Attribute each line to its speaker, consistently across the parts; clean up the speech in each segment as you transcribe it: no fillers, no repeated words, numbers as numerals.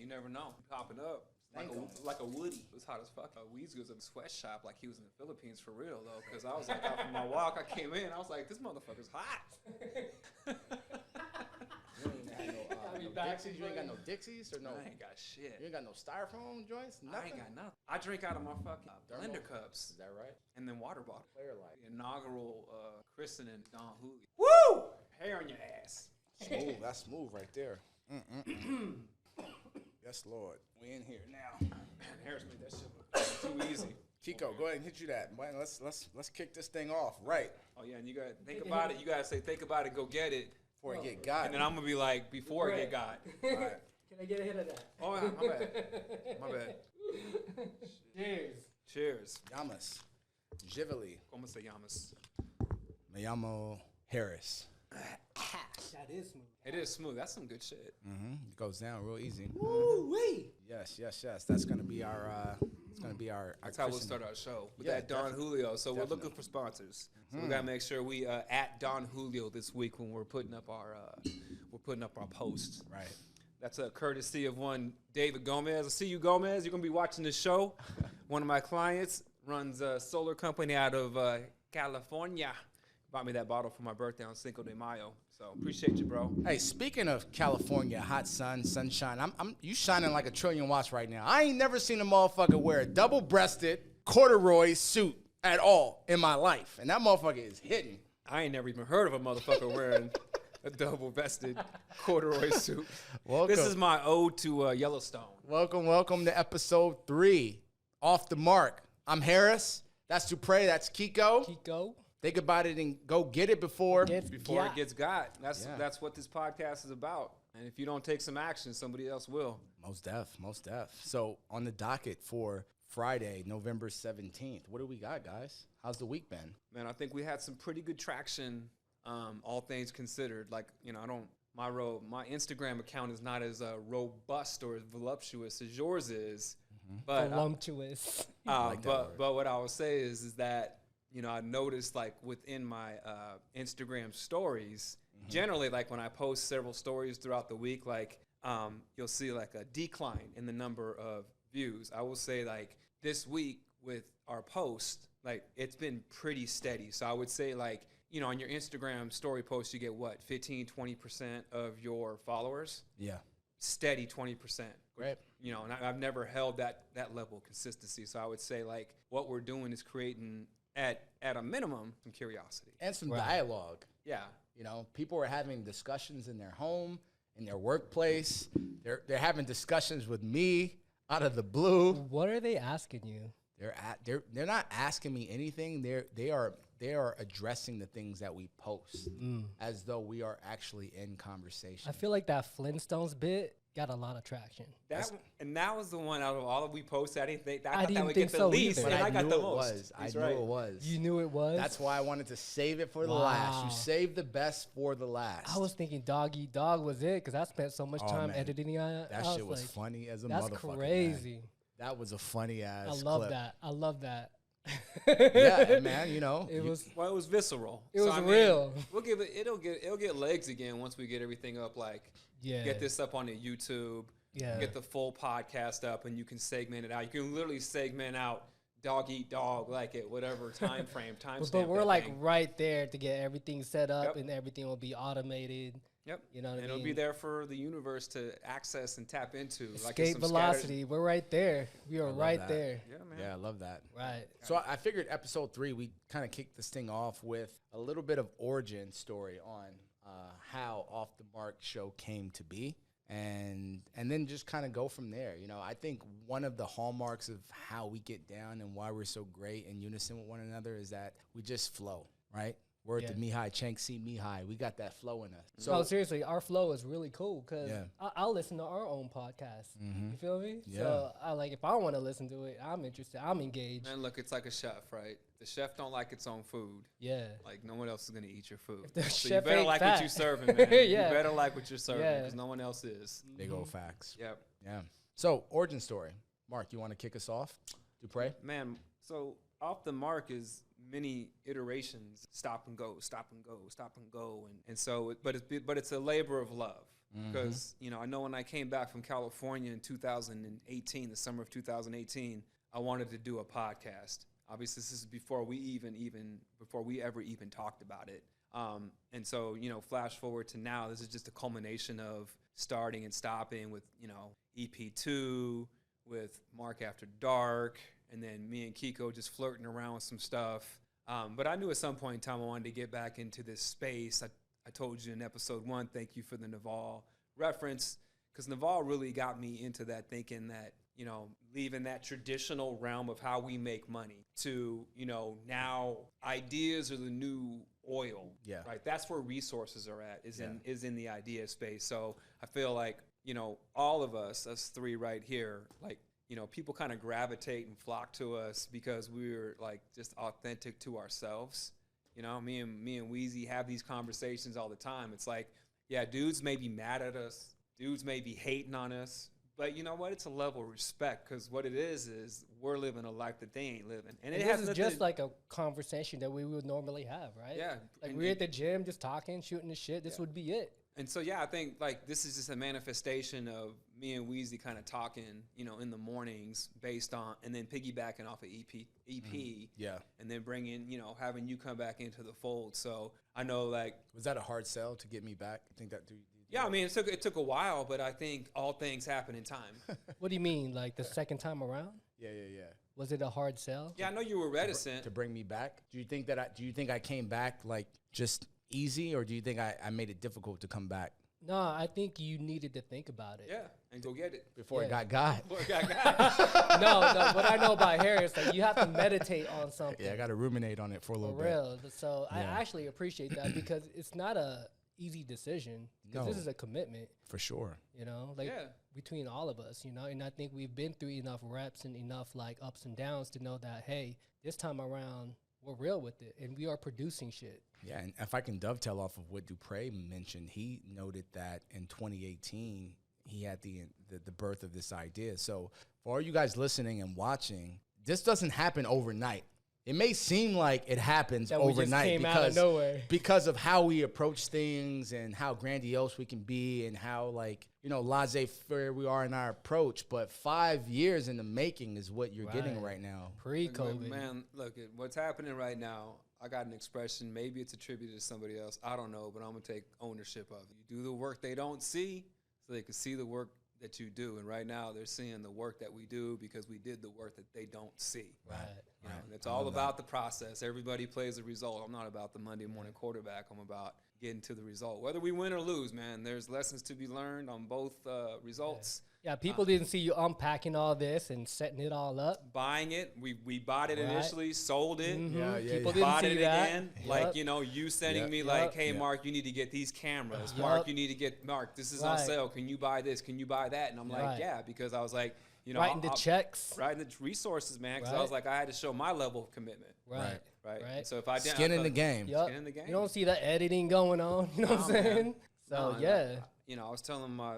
Speaker 1: never know. Popping up. Like a Woody. It was hot as fuck. Weezy was in a sweatshop like he was in the Philippines for real, though. Because I was like, out from my walk, I came in. I was like, this motherfucker's hot.
Speaker 2: You ain't got no Dixies? You ain't got no Dixies? Or no?
Speaker 1: I ain't got shit.
Speaker 2: You ain't got no styrofoam joints? Nothing?
Speaker 1: I ain't got nothing. I drink out of my fucking blender cups.
Speaker 2: Is that right?
Speaker 1: And then water bottle.
Speaker 2: Player light.
Speaker 1: The inaugural christening Don Julio. Woo! Hair on your ass.
Speaker 2: Smooth. That's smooth right there. Yes, Lord. We in here now.
Speaker 1: Man, Harris made that shit look too easy.
Speaker 2: Kiko, go ahead and hit you that. Man, let's kick this thing off. Right.
Speaker 1: Oh yeah, and you gotta think about it. You gotta say, think about it, go get it.
Speaker 2: Before it get got.
Speaker 1: And then I'm gonna be like, before it get got.
Speaker 2: All right.
Speaker 3: Can I get a hit of that?
Speaker 1: Oh yeah, my bad. My bad.
Speaker 3: Cheers.
Speaker 1: Cheers.
Speaker 2: Yamas. Jively.
Speaker 1: ¿Cómo se llamas?
Speaker 2: Me llamo Harris.
Speaker 3: That is smooth.
Speaker 1: It is smooth. That's some good shit.
Speaker 2: It goes down real easy.
Speaker 3: Woo-wee.
Speaker 2: Yes. That's gonna be our. It's gonna be our.
Speaker 1: That's how we'll start our show with
Speaker 2: Yeah,
Speaker 1: that Don Julio. So
Speaker 2: definitely.
Speaker 1: we're looking for sponsors. So we gotta make sure we at Don Julio this week when we're putting up our posts.
Speaker 2: Right.
Speaker 1: That's a courtesy of one David Gomez. I see you, Gomez. You're gonna be watching the show. One of my clients runs a solar company out of California. Bought me that bottle for my birthday on Cinco de Mayo. So appreciate you, bro.
Speaker 2: Hey, speaking of California, hot sun, sunshine, I'm you shining like a trillion watts right now. I ain't never seen a motherfucker wear a double-breasted corduroy suit at all in my life, and that motherfucker is hitting.
Speaker 1: I ain't never even heard of a motherfucker wearing a double-vested corduroy suit.
Speaker 2: Welcome.
Speaker 1: This is my ode to Yellowstone.
Speaker 2: Welcome to episode 3, Off the Mark. I'm Harris. That's Dupre. That's Kiko.
Speaker 3: Kiko.
Speaker 2: Think about it and go get it before
Speaker 1: It gets got. That's what this podcast is about. And if you don't take some action, somebody else will.
Speaker 2: Most def. So on the docket for Friday, November 17th, what do we got, guys? How's the week been?
Speaker 1: Man, I think we had some pretty good traction, all things considered. Like, my Instagram account is not as robust or as voluptuous as yours is. But
Speaker 3: voluptuous.
Speaker 1: But what I would say is that, I noticed like within my Instagram stories, generally like when I post several stories throughout the week, like you'll see like a decline in the number of views. I will say like this week with our post, like it's been pretty steady. So I would say like, on your Instagram story post, you get what, 15, 20% of your followers?
Speaker 2: Yeah.
Speaker 1: Steady 20%.
Speaker 2: Right.
Speaker 1: And I've never held that level of consistency. So I would say like what we're doing is creating at a minimum some curiosity.
Speaker 2: And some dialogue.
Speaker 1: Yeah.
Speaker 2: People are having discussions in their home, in their workplace. They're having discussions with me out of the blue.
Speaker 3: What are they asking you?
Speaker 2: They're not asking me anything. They are addressing the things that we post as though we are actually in conversation.
Speaker 3: I feel like that Flintstones bit got a lot of traction.
Speaker 1: That was the one out of all that we posted. I didn't think
Speaker 3: I
Speaker 1: that would get the
Speaker 3: so
Speaker 1: least,
Speaker 3: either.
Speaker 1: and I got the
Speaker 2: knew
Speaker 1: most.
Speaker 2: I knew it was.
Speaker 3: You knew it was?
Speaker 2: That's why I wanted to save it for the last. You save the best for the last.
Speaker 3: I was thinking Dog Eat Dog was it because I spent so much time editing it.
Speaker 2: That shit was funny as a
Speaker 3: that's
Speaker 2: motherfucker. That's
Speaker 3: crazy.
Speaker 2: Man. That was a funny ass
Speaker 3: I love
Speaker 2: clip.
Speaker 3: that. I love that.
Speaker 2: Yeah, man,
Speaker 3: it was
Speaker 1: visceral.
Speaker 3: It was real.
Speaker 1: We'll give it. It'll get legs again once we get everything up. Like, get this up on the YouTube.
Speaker 3: Yeah.
Speaker 1: Get the full podcast up, and you can segment it out. You can literally segment out Dog Eat Dog, like at whatever time frame,
Speaker 3: But we're like right there to get everything set up, and everything will be automated.
Speaker 1: Yep.
Speaker 3: You know what I mean?
Speaker 1: It'll be there for the universe to access and tap into.
Speaker 3: Escape velocity. We're right there. We are right there.
Speaker 1: Yeah, man.
Speaker 2: Yeah, I love that.
Speaker 3: Right.
Speaker 2: So I figured episode 3, we kind of kicked this thing off with a little bit of origin story on how Off the Mark show came to be. And then just kind of go from there. I think one of the hallmarks of how we get down and why we're so great in unison with one another is that we just flow, right? Word to Mihai, Chang Si Mihai. We got that flow in us.
Speaker 3: So seriously, our flow is really cool because I'll listen to our own podcast. You feel me? Yeah. So if I want to listen to it, I'm interested. I'm engaged.
Speaker 1: And look, it's like a chef, right? The chef don't like its own food.
Speaker 3: Yeah.
Speaker 1: Like no one else is gonna eat your food.
Speaker 3: So
Speaker 1: you better like what you're serving, man. You better like what you're serving because no one else is.
Speaker 2: Big old facts.
Speaker 1: Yep.
Speaker 2: Yeah. So origin story. Mark, you want to kick us off? Dupre?
Speaker 1: Man, so Off the Mark is many iterations, stop and go, and so, but it's a labor of love. because, I know when I came back from California in 2018, the summer of 2018, I wanted to do a podcast. Obviously, this is before we ever even talked about it. And so, flash forward to now, this is just a culmination of starting and stopping with, EP2, with Mark After Dark, and then me and Kiko just flirting around with some stuff. But I knew at some point in time I wanted to get back into this space. I told you in episode 1, thank you for the Naval reference, because Naval really got me into that, thinking that, leaving that traditional realm of how we make money to, now ideas are the new oil.
Speaker 2: Yeah.
Speaker 1: Right. That's where resources are at, is in the idea space. So I feel like, all of us 3 right here, like, people kind of gravitate and flock to us because we're like just authentic to ourselves. Me and Weezy have these conversations all the time. It's like, yeah, dudes may be mad at us. Dudes may be hating on us. But you know what? It's a level of respect, because what it is we're living a life that they ain't living. And
Speaker 3: this is just like a conversation that we would normally have, right?
Speaker 1: Yeah.
Speaker 3: Like we're at the gym just talking, shooting the shit. This would be it. And
Speaker 1: so, yeah, I think like this is just a manifestation of me and Weezy kind of talking, in the mornings based on, and then piggybacking off of EP.
Speaker 2: Yeah.
Speaker 1: And then bringing, having you come back into the fold. So I know, like.
Speaker 2: Was that a hard sell to get me back? I think that.
Speaker 1: Yeah, I mean, it took a while, but I think all things happen in time.
Speaker 3: What do you mean, like the second time around?
Speaker 2: Yeah.
Speaker 3: Was it a hard sell?
Speaker 1: Yeah, I know you were reticent
Speaker 2: to bring me back. Do you think I came back like just easy, or do you think I made it difficult to come back?
Speaker 3: No, I think you needed to think about it.
Speaker 1: Yeah, and go get it.
Speaker 2: Before it got got.
Speaker 3: No, what I know about Harris, like you have to meditate on something.
Speaker 2: Yeah, I got to ruminate on it for a little bit.
Speaker 3: For real. So I actually appreciate that, because it's not a easy decision. Because this is a commitment.
Speaker 2: For sure.
Speaker 3: Between all of us, and I think we've been through enough reps and enough like ups and downs to know that, hey, this time around, we're real with it, and we are producing shit.
Speaker 2: Yeah, and if I can dovetail off of what Dupre mentioned, he noted that in 2018, he had the birth of this idea. So for all you guys listening and watching, this doesn't happen overnight. It may seem like it happens overnight because of how we approach things and how grandiose we can be and how, like, laissez-faire we are in our approach. But 5 years in the making is what you're getting right now.
Speaker 3: Pre-COVID.
Speaker 1: Man, look, what's happening right now, I got an expression. Maybe it's attributed to somebody else. I don't know, but I'm going to take ownership of it. You do the work they don't see so they can see the work that you do. And right now they're seeing the work that we do because we did the work that they don't see.
Speaker 3: Right.
Speaker 1: And it's all about the process. Everybody plays the result. I'm not about the Monday morning quarterback. I'm about getting to the result. Whether we win or lose, man, there's lessons to be learned on both results.
Speaker 3: Yeah, people didn't see you unpacking all this and setting it all up.
Speaker 1: Buying it. We bought it initially, sold it.
Speaker 3: Mm-hmm. People
Speaker 1: didn't bought
Speaker 3: see
Speaker 1: it
Speaker 3: that.
Speaker 1: again. Like, you sending me like, hey, Mark, you need to get these cameras. Mark, you need to get, this is on sale. Can you buy this? Can you buy that? And I'm like, yeah, because I was like,
Speaker 3: writing the checks.
Speaker 1: Writing the resources, man, because I was like, I had to show my level of commitment.
Speaker 3: Right.
Speaker 1: So if I didn't.
Speaker 2: Skin in the game.
Speaker 3: Skin in the game. You don't see the editing going on. You know what I'm saying? So,
Speaker 1: I was telling my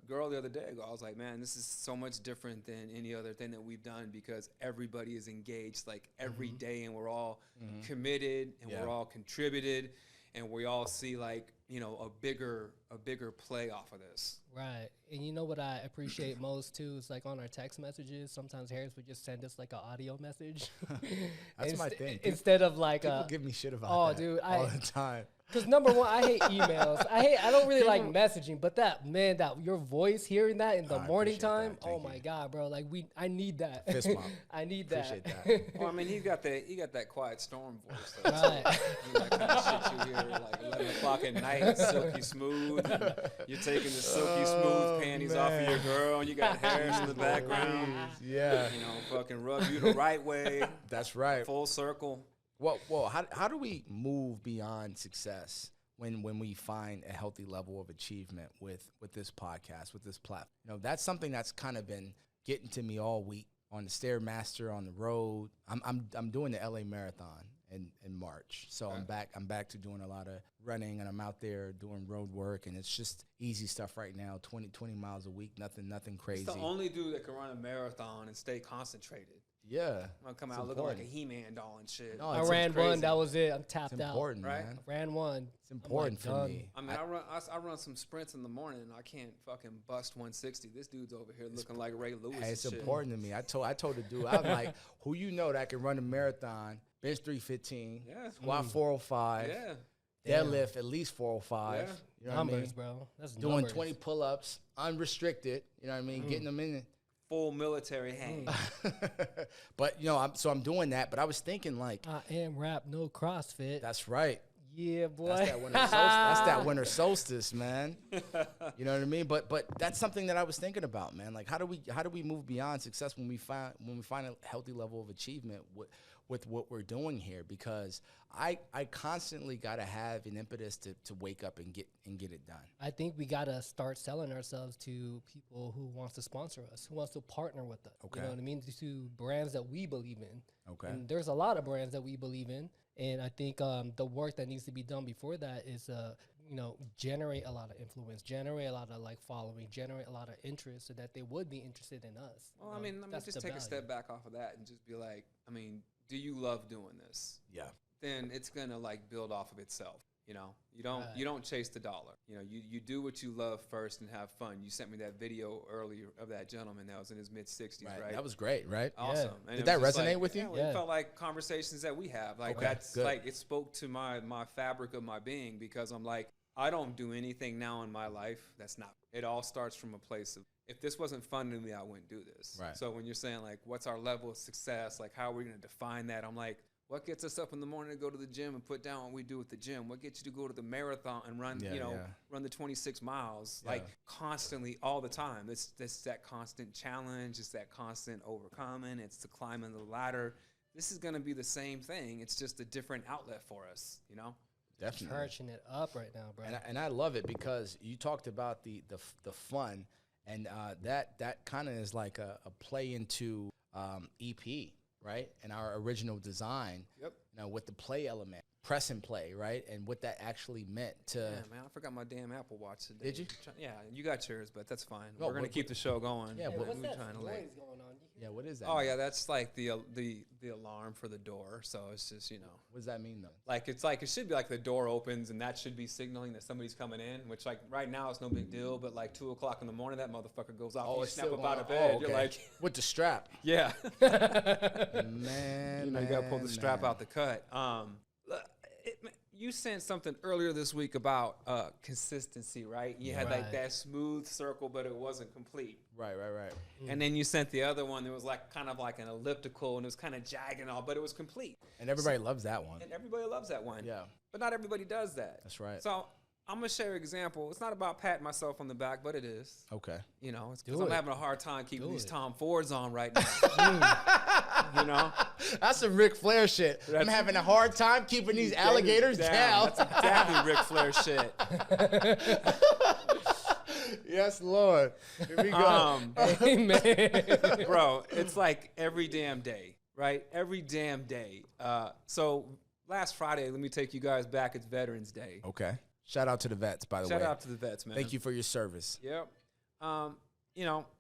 Speaker 1: girl the other day, I was like, man, this is so much different than any other thing that we've done, because everybody is engaged like every day, and we're all committed, and we're all contributed, and we all see like, a bigger play off of this.
Speaker 3: Right. And you know what I appreciate most too is like on our text messages, sometimes Harris would just send us like an audio message.
Speaker 2: That's my thing.
Speaker 3: Instead of like
Speaker 2: people give me shit about that all the time.
Speaker 3: Because number one, I hate emails. I don't really like messaging, but that your voice, hearing that in the morning time, my God, bro. Like I need that.
Speaker 2: Fist bump.
Speaker 3: I need
Speaker 2: Appreciate
Speaker 3: that.
Speaker 1: Well, I mean, you got that quiet storm voice. Though, right. So, that kind of shit you hear like 11 o'clock at night, silky smooth. And you're taking the silky smooth panties off of your girl, and you got Harris in the background.
Speaker 2: Yeah.
Speaker 1: Fucking rub you the right way.
Speaker 2: That's right.
Speaker 1: Full circle.
Speaker 2: Well, how do we move beyond success when we find a healthy level of achievement with this podcast, with this platform? That's something that's kind of been getting to me all week on the Stairmaster, on the road. I'm doing the LA Marathon, in March. So I'm back to doing a lot of running, and I'm out there doing road work, and it's just easy stuff right now. 20 miles a week, nothing crazy.
Speaker 1: It's the only dude that can run a marathon and stay concentrated.
Speaker 2: Yeah.
Speaker 1: I'm come out looking like a He-Man doll and shit.
Speaker 2: No,
Speaker 3: I ran one. That was it. I'm tapped
Speaker 2: it's
Speaker 3: out.
Speaker 2: important,
Speaker 1: Right?
Speaker 2: man.
Speaker 3: Ran one.
Speaker 2: It's important
Speaker 3: I'm
Speaker 2: for
Speaker 3: done.
Speaker 2: me.
Speaker 1: I mean, I run some sprints in the morning. I can't fucking bust 160. This dude's over here looking like Ray Lewis.
Speaker 2: Hey, it's
Speaker 1: and shit.
Speaker 2: important to me. I told the dude, I'm like, who you know that can run a marathon, bench 315, squat 405, deadlift at least 405.
Speaker 1: Yeah.
Speaker 2: You know what I mean?
Speaker 3: Numbers, bro. That's
Speaker 2: Doing
Speaker 3: numbers.
Speaker 2: 20 pull-ups, unrestricted. You know what I mean? Getting them in.
Speaker 1: Full military hang.
Speaker 2: But I'm doing that. But I was thinking like,
Speaker 3: I am rap, no CrossFit.
Speaker 2: That's right.
Speaker 3: Yeah, boy.
Speaker 2: That's that winter solstice, man. You know what I mean? But that's something that I was thinking about, man. Like, how do we move beyond success when we find a healthy level of achievement with what we're doing here? Because I constantly gotta have an impetus to wake up and get it done.
Speaker 3: I think we gotta start selling ourselves to people who wants to sponsor us, who wants to partner with us.
Speaker 2: Okay.
Speaker 3: You know what I mean? To brands that we believe in.
Speaker 2: Okay.
Speaker 3: And there's a lot of brands that we believe in, and I think the work that needs to be done before that is generate a lot of influence, generate a lot of like following, generate a lot of interest, so that they would be interested in us.
Speaker 1: Well, I mean, let me just take a step back off of that and just be like, I mean, do you love doing this?
Speaker 2: Yeah.
Speaker 1: Then it's gonna like build off of itself. You don't chase the dollar. You do what you love first and have fun. You sent me that video earlier of that gentleman that was in his mid-60s, right?
Speaker 2: That was great, right?
Speaker 1: Awesome.
Speaker 2: Yeah.
Speaker 1: And
Speaker 2: Did that
Speaker 1: was just
Speaker 2: resonate
Speaker 1: like,
Speaker 2: with you?
Speaker 1: It felt like conversations that we have. Like that's
Speaker 2: good.
Speaker 1: like it spoke to my fabric of my being, because I'm like, I don't do anything now in my life that's not. It all starts from a place of, if this wasn't fun to me, I wouldn't do this.
Speaker 2: Right.
Speaker 1: So when you're saying like, what's our level of success? Like, how are we going to define that? I'm like, what gets us up in the morning to go to the gym and put down what we do at the gym? What gets you to go to the marathon and run, run the 26 miles, like constantly all the time? It's that constant challenge. It's that constant overcoming. It's the climbing the ladder. This is going to be the same thing. It's just a different outlet for us,
Speaker 2: Definitely.
Speaker 3: Charging it up right now, bro.
Speaker 2: And I love it because you talked about the fun, and that kind of is like a play into EP, right? And our original design, with the play element, press and play, right? And what that actually meant to.
Speaker 1: Yeah, man, I forgot my damn Apple Watch today.
Speaker 2: Did you?
Speaker 1: Yeah, you got yours, but that's fine.
Speaker 2: No,
Speaker 1: We're gonna keep the show going.
Speaker 2: Yeah,
Speaker 3: What's that
Speaker 1: trying to
Speaker 3: noise going on?
Speaker 2: Yeah, what is that?
Speaker 1: Oh yeah, that's like the alarm for the door. So it's just
Speaker 2: What does that mean though?
Speaker 1: like it should be like the door opens and that should be signaling that somebody's coming in. Which like right now it's no big deal, but like 2:00 in the morning that motherfucker goes off. You
Speaker 2: it's
Speaker 1: snap
Speaker 2: still
Speaker 1: up out of
Speaker 2: going-
Speaker 1: bed.
Speaker 2: okay.
Speaker 1: You're like,
Speaker 2: With the strap.
Speaker 1: yeah,
Speaker 2: Man,
Speaker 1: you gotta pull the strap out the cut. You sent something earlier this week about consistency, right? You had like
Speaker 3: Right.
Speaker 1: that smooth circle, but it wasn't complete.
Speaker 2: Right.
Speaker 1: And then you sent the other one that was like kind of like an elliptical and it was kind of jagged and all, but it was complete.
Speaker 2: And everybody loves that one.
Speaker 1: And everybody loves that one.
Speaker 2: Yeah.
Speaker 1: But not everybody does that.
Speaker 2: That's right.
Speaker 1: So I'm going to share an example. It's not about patting myself on the back, but it is.
Speaker 2: Okay.
Speaker 1: It's because
Speaker 3: Do
Speaker 1: I'm
Speaker 3: it.
Speaker 1: having a hard time keeping
Speaker 3: Do
Speaker 1: these
Speaker 3: it.
Speaker 1: Tom Fords on right now.
Speaker 2: That's some Rick Flair shit. I'm having a hard time keeping these alligators down.
Speaker 1: That's exactly Rick Flair shit.
Speaker 2: Yes, Lord. Here we go.
Speaker 3: Amen.
Speaker 1: Bro, it's like every damn day, right? Every damn day. So last Friday, let me take you guys back. It's Veterans Day.
Speaker 2: Okay. Shout out to the vets, by the way.
Speaker 1: Shout out to the vets, man.
Speaker 2: Thank you for your service.
Speaker 1: Yep.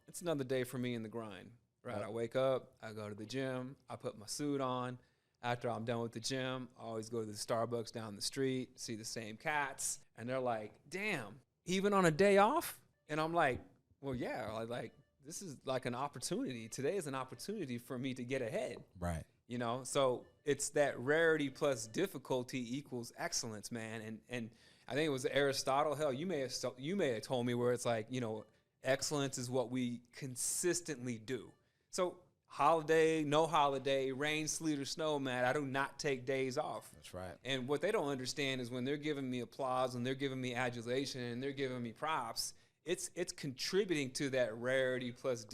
Speaker 1: It's another day for me in the grind, right?
Speaker 2: Yep.
Speaker 1: I wake up, I go to the gym, I put my suit on. After I'm done with the gym, I always go to the Starbucks down the street, see the same cats, and they're like, damn, even on a day off? And I'm like, well, yeah, like this is like an opportunity. Today is an opportunity for me to get ahead.
Speaker 2: Right.
Speaker 1: So it's that rarity plus difficulty equals excellence, man. And I think it was Aristotle. Hell, you may have told me where it's like, excellence is what we consistently do. So holiday, no holiday, rain, sleet, or snow, man, I do not take days off.
Speaker 2: That's right.
Speaker 1: And what they don't understand is when they're giving me applause and they're giving me adulation and they're giving me props, it's contributing to that rarity plus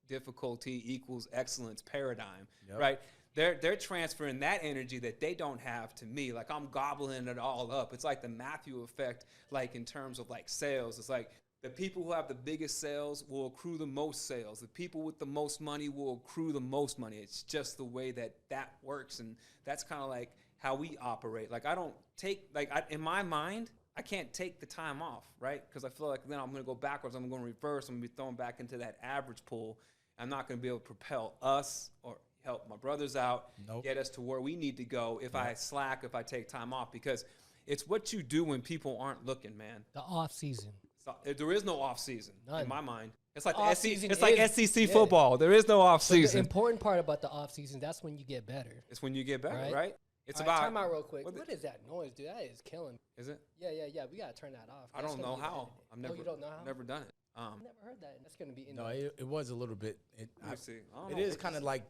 Speaker 1: difficulty equals excellence paradigm, right? They're transferring that energy that they don't have to me. Like I'm gobbling it all up. It's like the Matthew effect, like in terms of like sales. It's like the people who have the biggest sales will accrue the most sales. The people with the most money will accrue the most money. It's just the way that works. And that's kind of like how we operate. Like I don't take in my mind, I can't take the time off, right? Because I feel like then I'm going to go backwards. I'm going to reverse. I'm going to be thrown back into that average pool. I'm not going to be able to propel us or help my brothers out, get us to where we need to go if I slack, if I take time off, because it's what you do when people aren't looking, man.
Speaker 3: The off season.
Speaker 1: So, there is no off season in my mind. It's like the SEC, it's like SEC football. There is no off season.
Speaker 3: The important part about the off season, that's when you get better.
Speaker 1: It's when you get better, right? It's
Speaker 3: about. Time out real quick. What is that noise, dude? That is killing me.
Speaker 1: Is it?
Speaker 3: Yeah. We gotta turn that off.
Speaker 1: I don't know how. I've never.
Speaker 3: You don't know how?
Speaker 1: Never done it.
Speaker 3: I've never heard that. That's gonna be.
Speaker 2: No, it was a little bit. It is kind of like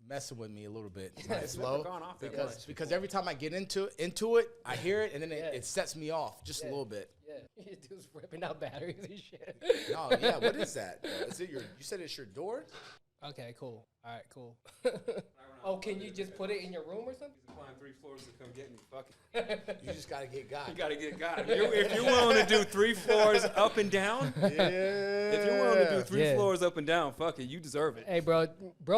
Speaker 2: messing with me a little bit. It's slow because every time I get into it, I hear it and then it sets me off just a little bit.
Speaker 3: Yeah, you dude's ripping out batteries and shit.
Speaker 2: No, yeah. What is that? Is it your? You said it's your door?
Speaker 3: Okay, cool. All right, cool. Oh, can you just put it in your room or something?
Speaker 1: He's applying 3 floors to come get me. Fuck it.
Speaker 2: You just gotta get God.
Speaker 1: You gotta get God. If you're willing to do 3 floors up and down, if you're willing to do 3 floors up and down, fuck it, you deserve it.
Speaker 3: Hey, bro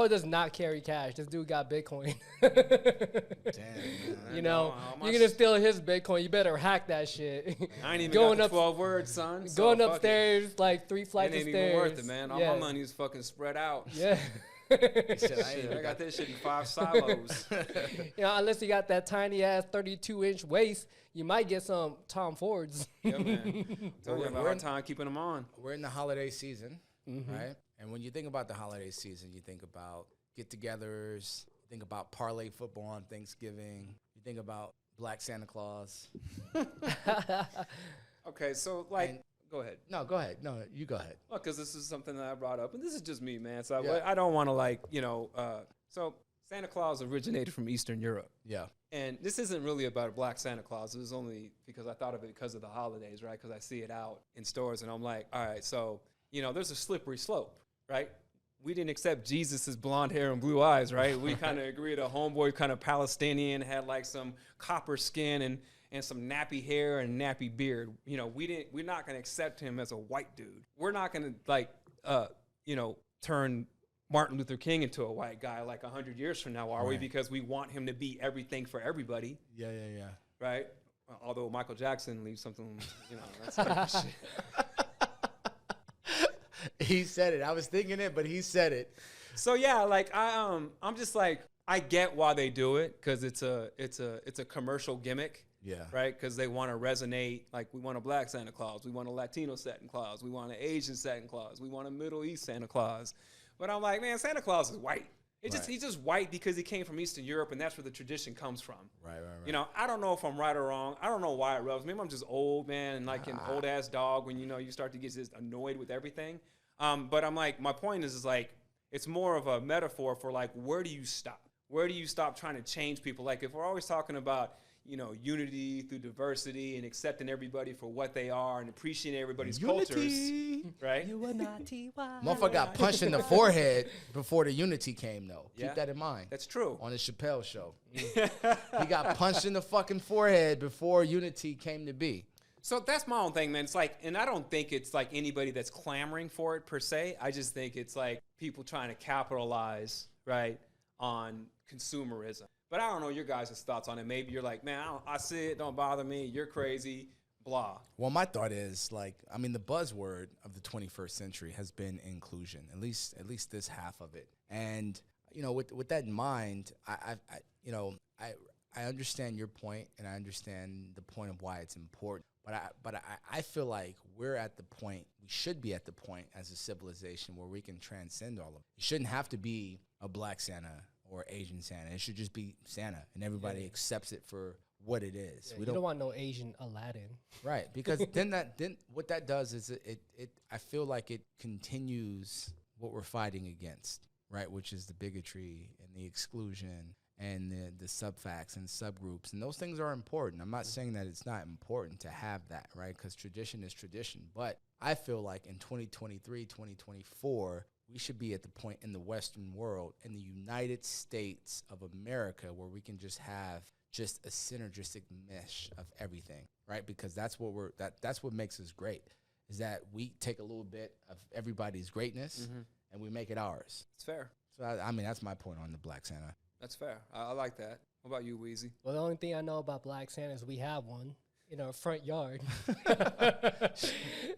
Speaker 3: does not carry cash. This dude got Bitcoin.
Speaker 2: Damn, man.
Speaker 3: You know, you're gonna steal his Bitcoin. You better hack that shit.
Speaker 1: I ain't even going got the 12 words, son. So
Speaker 3: going upstairs like 3 flights of stairs.
Speaker 1: It ain't even worth it, man. All my money is fucking spread out.
Speaker 3: Yeah.
Speaker 1: I got this shit in 5 silos.
Speaker 3: Unless you got that tiny ass 32-inch waist, you might get some Tom Fords.
Speaker 1: Yeah, man. Tell you about our time keeping them on.
Speaker 2: We're in the holiday season, right? And when you think about the holiday season, you think about get-togethers, you think about parlay football on Thanksgiving, you think about Black Santa Claus.
Speaker 1: Okay, so go ahead.
Speaker 2: No, go ahead. No, you go ahead.
Speaker 1: Well, because this is something that I brought up, and this is just me, man. So I don't want to so Santa Claus originated from Eastern Europe.
Speaker 2: Yeah.
Speaker 1: And this isn't really about a Black Santa Claus. It was only because I thought of it because of the holidays, right? Because I see it out in stores, and I'm like, all right, so, there's a slippery slope, right? We didn't accept Jesus' blonde hair and blue eyes, right? We kind of agreed a homeboy kind of Palestinian, had like some copper skin and some nappy hair and nappy beard. We're not going to accept him as a white dude. We're not going to turn Martin Luther King into a white guy like 100 years from now, are we? Because we want him to be everything for everybody.
Speaker 2: Yeah.
Speaker 1: Right? Although Michael Jackson leaves something, that's shit.
Speaker 2: He said it. I was thinking it, but he said it.
Speaker 1: So yeah, I'm just like, I get why they do it, because it's a commercial gimmick.
Speaker 2: Yeah.
Speaker 1: Right? Because they want to resonate. Like, we want a Black Santa Claus. We want a Latino Santa Claus. We want an Asian Santa Claus. We want a Middle East Santa Claus. But I'm like, man, Santa Claus is white. He's just white because he came from Eastern Europe, and that's where the tradition comes from.
Speaker 2: Right.
Speaker 1: I don't know if I'm right or wrong. I don't know why it rubs. Maybe I'm just old, man, and like an old-ass dog when, you start to get just annoyed with everything. But I'm like, my point is like, it's more of a metaphor for like, where do you stop? Where do you stop trying to change people? Like, if we're always talking about, unity through diversity and accepting everybody for what they are and appreciating everybody's cultures, right?
Speaker 2: Motherfucker got punched in the forehead before the unity came, though. Keep that in mind.
Speaker 1: That's true.
Speaker 2: On the Chappelle show. He got punched in the fucking forehead before unity came to be.
Speaker 1: So that's my own thing, man. It's like, and I don't think it's like anybody that's clamoring for it per se. I just think it's like people trying to capitalize, right, on consumerism. But I don't know your guys' thoughts on it. Maybe you're like, man, I see it, don't bother me, you're crazy, blah.
Speaker 2: Well, my thought is the buzzword of the 21st century has been inclusion, at least this half of it. And with that in mind, I understand your point, and I understand the point of why it's important. But I feel like we should be at the point as a civilization where we can transcend all of it. It shouldn't have to be a Black Santa or Asian Santa. It should just be Santa, and everybody accepts it for what it is.
Speaker 3: Yeah, we don't want no Asian Aladdin.
Speaker 2: Right, because then what that does is I feel like it continues what we're fighting against, right, which is the bigotry and the exclusion and the subfacts and subgroups. And those things are important. I'm not saying that it's not important to have that, right, because tradition is tradition. But I feel like in 2023, 2024, we should be at the point in the Western world, in the United States of America, where we can just have just a synergistic mesh of everything, right? Because that's what that's what makes us great, is that we take a little bit of everybody's greatness and we make it ours.
Speaker 1: It's fair.
Speaker 2: So, that's my point on the Black Santa.
Speaker 1: That's fair. I like that. What about you, Weezy?
Speaker 3: Well, the only thing I know about Black Santa is we have one in our front yard.